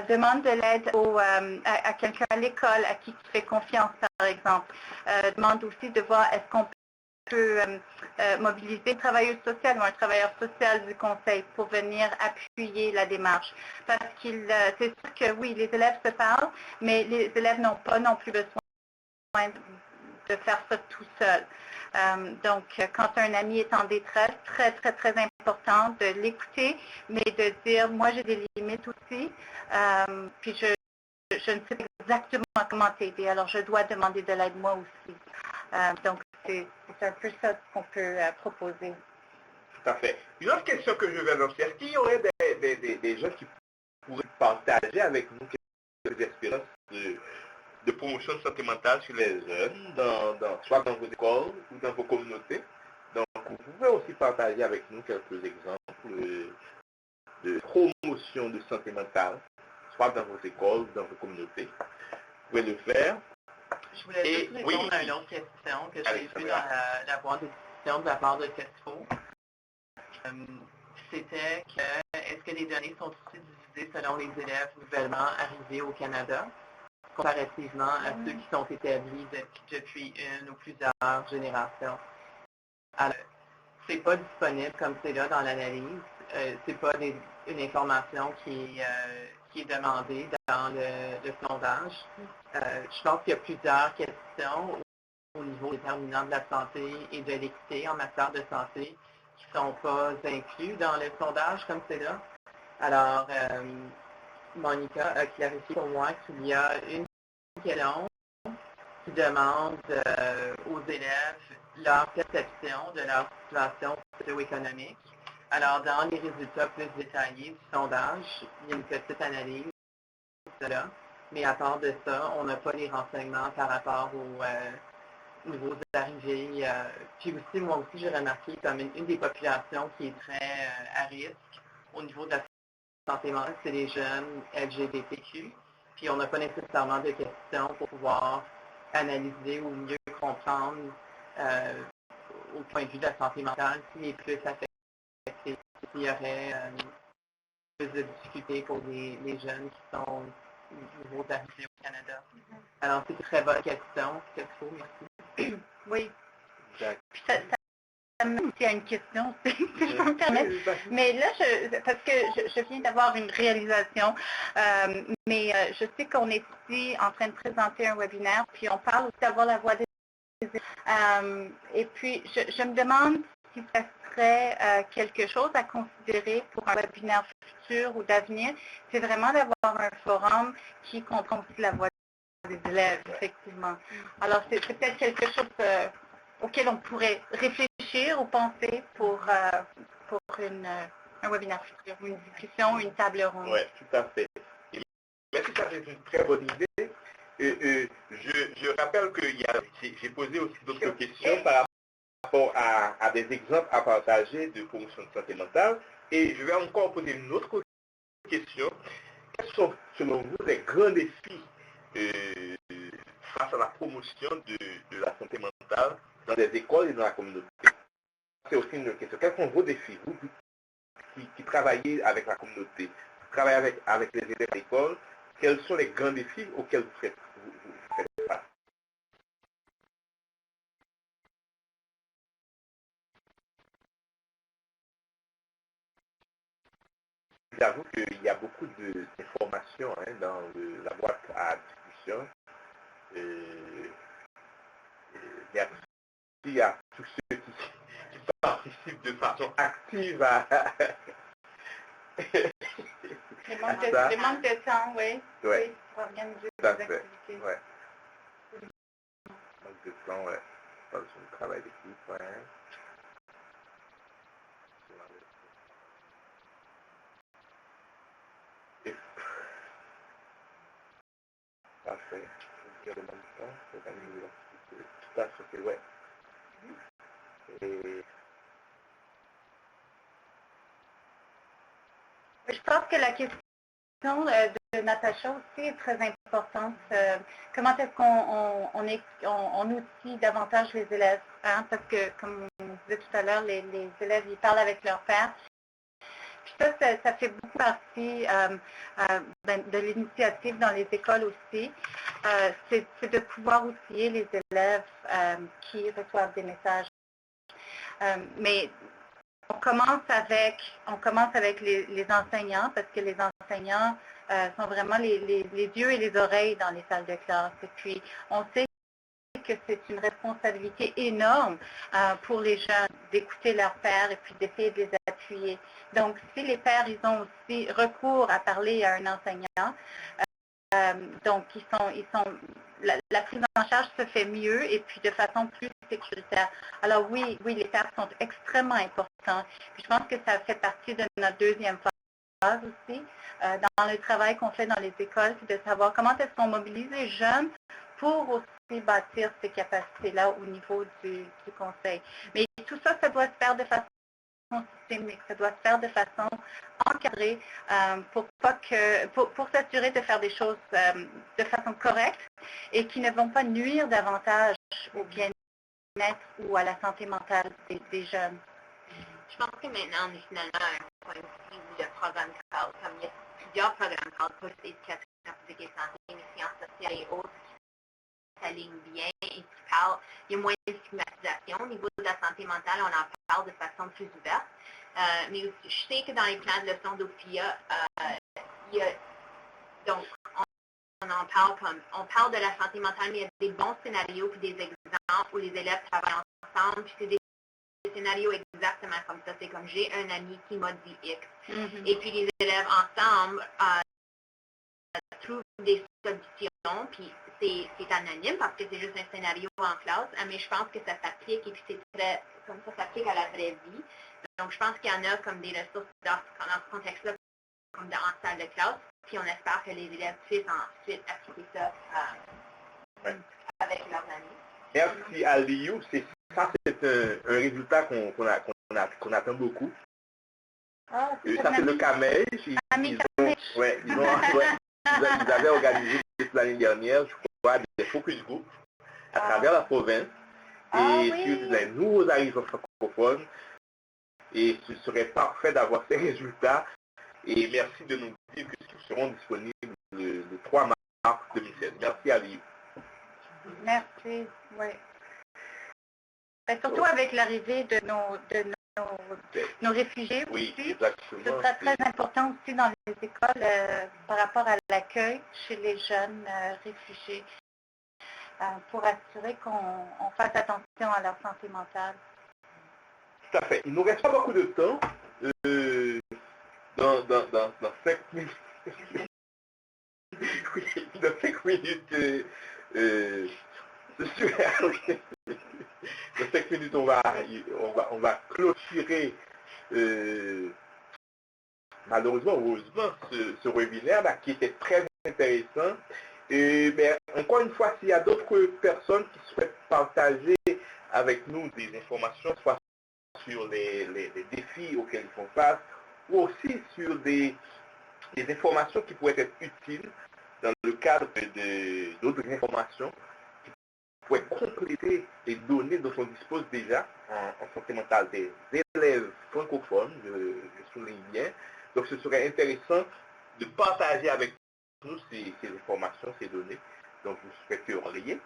Demande de l'aide à quelqu'un à l'école à qui tu fais confiance, par exemple. Demande aussi de voir est-ce qu'on peut mobiliser un travailleuse sociale ou un travailleur social du conseil pour venir appuyer la démarche. Parce que c'est sûr que oui, les élèves se parlent, mais les élèves n'ont pas non plus besoin de faire ça tout seul. Donc, quand un ami est en détresse, très, très, très important de l'écouter, mais de dire, moi, j'ai des limites aussi, puis je ne sais pas exactement comment t'aider, alors je dois demander de l'aide moi aussi. Donc, c'est un peu ça qu'on peut proposer. Tout à fait. Une autre question que je vais lancer, est-ce qu'il y aurait des gens qui pourraient partager avec nous quelques expériences de promotion de santé mentale chez les jeunes, soit dans vos écoles ou dans vos communautés? Donc, vous pouvez aussi partager avec nous quelques exemples de promotion de santé mentale, soit dans vos écoles ou dans vos communautés. Vous pouvez le faire. Je voulais juste répondre à une autre question que j'ai vue dans la boîte de discussion de la part de TESFO. C'était que, est-ce que les données sont aussi divisées selon les élèves nouvellement arrivés au Canada, comparativement à ceux qui sont établis depuis une ou plusieurs générations? Alors, c'est pas disponible comme c'est là dans l'analyse. C'est pas une information qui est demandée dans le sondage. Je pense qu'il y a plusieurs questions au niveau déterminant de la santé et de l'équité en matière de santé qui ne sont pas inclus dans le sondage comme c'est là. Alors, Monica a clarifié pour moi qu'il y a une question qui demande aux élèves leur perception de leur situation socio-économique. Alors, dans les résultats plus détaillés du sondage, il y a une petite analyse de cela, mais à part de ça, on n'a pas les renseignements par rapport au niveau d'arrivée. Puis aussi, moi aussi, j'ai remarqué comme une des populations qui est très à risque au niveau de la santé mentale, c'est les jeunes LGBTQ. Puis on n'a pas nécessairement de questions pour pouvoir analyser ou mieux comprendre au point de vue de la santé mentale qui est plus affecté, s'il y aurait plus de difficultés pour les jeunes qui sont au niveau d'arrivée au Canada. Alors, c'est une très bonne question. Qu'est-ce qu'il faut? Merci. Oui. Puis ça me dit à une question, si je peux me permettre. Mais là, parce que je viens d'avoir une réalisation, mais je sais qu'on est ici en train de présenter un webinaire, puis on parle aussi d'avoir la voix des et puis, je me demande si ça serait quelque chose à considérer pour un webinaire futur ou d'avenir, c'est vraiment d'avoir un forum qui comprend aussi la voix des élèves, effectivement. Alors, c'est peut-être quelque chose auquel on pourrait réfléchir ou penser pour un webinaire futur, une discussion, une table ronde. Oui, tout à fait. Merci, ça c'est une très bonne idée. Je rappelle que j'ai posé aussi d'autres questions par rapport à des exemples à partager de promotion de santé mentale. Et je vais encore poser une autre question. Quels sont, selon vous, les grands défis face à la promotion de la santé mentale dans les écoles et dans la communauté? C'est aussi une question. Quels sont vos défis, vous qui travaillez avec la communauté, qui travaillez avec les élèves à l'école? Quels sont les grands défis auxquels vous faites face? J'avoue qu'il y a beaucoup d'informations dans la boîte à discussion. Merci à tous ceux qui participent de façon active à... Les manques de temps, oui. Ouais. Oui, pour organiser Tout à des fait. activités. Ouais. Manque de temps, ouais. Pas sur le travail d'équipe, ouais. Et... Parfait. Je vais en même temps, organiser l'activité. Tout à fait, ouais. Et... Je pense que la question de Natacha aussi est très importante. Comment est-ce qu'on outille davantage les élèves? Hein? Parce que, comme on disait tout à l'heure, les élèves, ils parlent avec leur père. Puis ça fait beaucoup partie de l'initiative dans les écoles aussi. C'est de pouvoir outiller les élèves qui reçoivent des messages Mais on commence avec les enseignants parce que les enseignants sont vraiment les yeux et les oreilles dans les salles de classe. Et puis, on sait que c'est une responsabilité énorme pour les jeunes d'écouter leurs pères et puis d'essayer de les appuyer. Donc, si les pères, ils ont aussi recours à parler à un enseignant, donc la prise en charge se fait mieux et puis de façon plus sécuritaire. Alors oui, les pères sont extrêmement importants. Puis je pense que ça fait partie de notre deuxième phase aussi, dans le travail qu'on fait dans les écoles, c'est de savoir comment est-ce qu'on mobilise les jeunes pour aussi bâtir ces capacités-là au niveau du conseil. Mais tout ça, ça doit se faire de façon systémique, ça doit se faire de façon encadrée pour s'assurer de faire des choses de façon correcte et qui ne vont pas nuire davantage au bien-être ou à la santé mentale des jeunes. Je pense que maintenant, on est finalement à un point aussi où le programme cadre, comme il y a plusieurs programmes cadres, pas juste éducation physique et santé, mais sciences sociales et autres, qui s'alignent bien et qui parlent, il y a moins de stigmatisation. Au niveau de la santé mentale, on en parle de façon plus ouverte. Mais aussi, je sais que dans les plans de leçon d'OPIA, donc, on parle de la santé mentale, mais il y a des bons scénarios et des exemples où les élèves travaillent ensemble, puis c'est des scénarios exactement comme ça. C'est comme j'ai un ami qui m'a dit X. Mm-hmm. Et puis les élèves ensemble trouvent des solutions, puis c'est anonyme parce que c'est juste un scénario en classe, mais je pense que ça s'applique et puis c'est très, comme ça s'applique à la vraie vie. Donc je pense qu'il y en a comme des ressources dans ce contexte-là, comme en salle de classe, puis on espère que les élèves puissent ensuite appliquer ça avec leurs amis. Merci Aliou, c'est un résultat qu'on attend beaucoup. Ah, Ça c'est le CAMEJ. Ils avaient organisé l'année dernière, je crois, des focus group à travers la province et sur les nouveaux arrivants francophones. Et ce serait parfait d'avoir ces résultats. Et merci de nous dire qu'ils seront disponibles le 3 mars 2016. Merci Aliou. Merci, oui. Et surtout avec l'arrivée de nos réfugiés Oui, aussi. exactement. Ce sera très important aussi dans les écoles par rapport à l'accueil chez les jeunes réfugiés pour assurer qu'on fasse attention à leur santé mentale. Tout à fait. Il ne nous reste pas beaucoup de temps. Dans 5 minutes. Dans 5 minutes, dans 5 minutes, on va clôturer malheureusement, heureusement, ce webinaire là, qui était très intéressant. Mais encore une fois, s'il y a d'autres personnes qui souhaitent partager avec nous des informations, soit sur les défis auxquels ils font face, ou aussi sur des informations qui pourraient être utiles dans le cadre d'autres informations qui pourraient compléter les données dont on dispose déjà en santé mentale des élèves francophones, je souligne bien. Donc ce serait intéressant de partager avec nous ces informations, ces données dont vous souhaiteriez.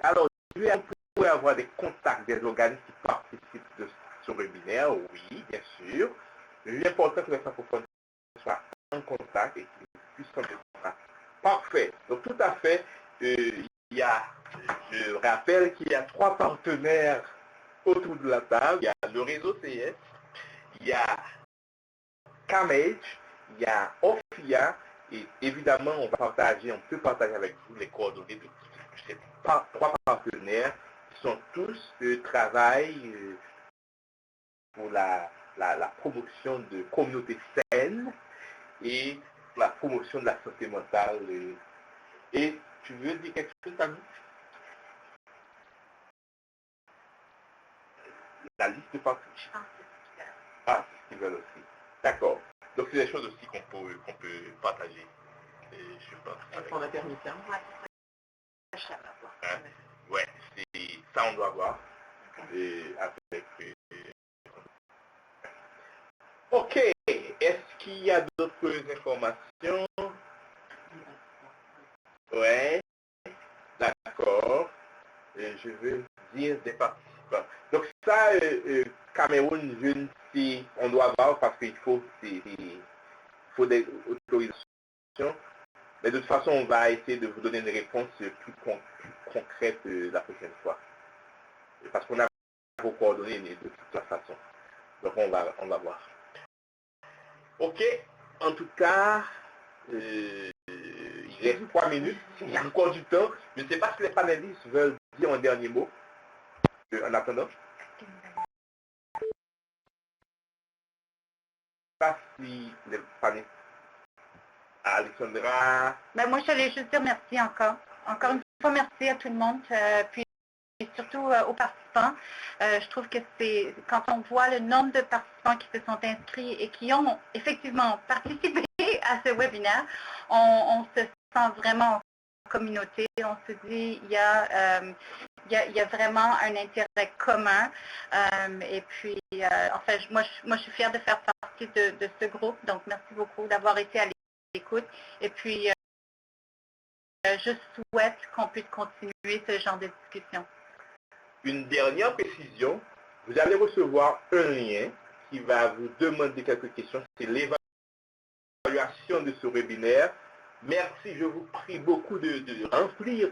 Alors, vous pouvez avoir des contacts des organismes qui participent de ce webinaire, oui, bien sûr. L'important que les francophones soient en contact et qu'ils puissent en contact. Parfait. Donc tout à fait, je rappelle qu'il y a 3 partenaires autour de la table. Il y a le réseau CS, il y a CAMEJ, il y a OFIA, et évidemment, on peut partager avec vous les coordonnées de ces 3 partenaires qui sont tous travaillent pour la promotion de communautés saines et pour la promotion de la santé mentale. Et tu veux dire quelque chose, Tammy? La liste de participants. Ah, c'est veulent aussi. D'accord. Donc c'est des choses aussi qu'on peut partager. Je pense. Avec mon permission. Ouais, ça on doit voir. Ok. Est-ce qu'il y a d'autres informations? Ouais. D'accord. Je veux dire des participants. Bon. Donc ça, Cameroun, je ne sais, on doit voir parce qu'il faut, faut des autorisations. Mais de toute façon, on va essayer de vous donner une réponse plus concrète la prochaine fois. Parce qu'on a vos coordonnées de toute façon. Donc on va voir. Ok, en tout cas, il reste 3 minutes, il y a encore du temps. Je ne sais pas si les panélistes veulent dire un dernier mot en attendant. Pas si les panélistes. Alexandra. Ben, moi, je voulais juste dire merci encore. Encore une fois, merci à tout le monde. Puis surtout aux participants. Je trouve que c'est quand on voit le nombre de participants qui se sont inscrits et qui ont effectivement participé à ce webinaire, on se sent vraiment en communauté. On se dit il y a vraiment un intérêt commun. Et puis, enfin, moi, je suis fière de faire partie de ce groupe. Donc, merci beaucoup d'avoir été à l'écoute. Et puis, je souhaite qu'on puisse continuer ce genre de discussion. Une dernière précision, vous allez recevoir un lien qui va vous demander quelques questions. C'est l'évaluation de ce webinaire. Merci, je vous prie beaucoup de remplir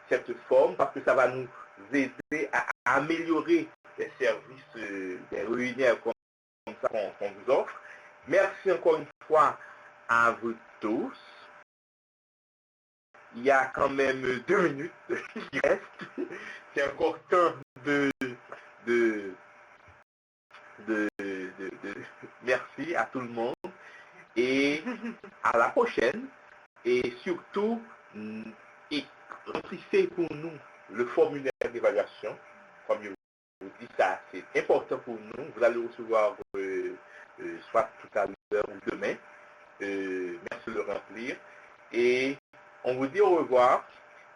cette forme parce que ça va nous aider à améliorer les services des webinaires comme ça qu'on vous offre. Merci encore une fois à vous tous. Il y a quand même 2 minutes qui restent. C'est encore temps merci à tout le monde et à la prochaine. Et surtout, remplissez pour nous le formulaire d'évaluation. Comme je vous dis, ça c'est important pour nous. Vous allez le recevoir soit tout à l'heure ou demain. Merci de le remplir. Et on vous dit au revoir.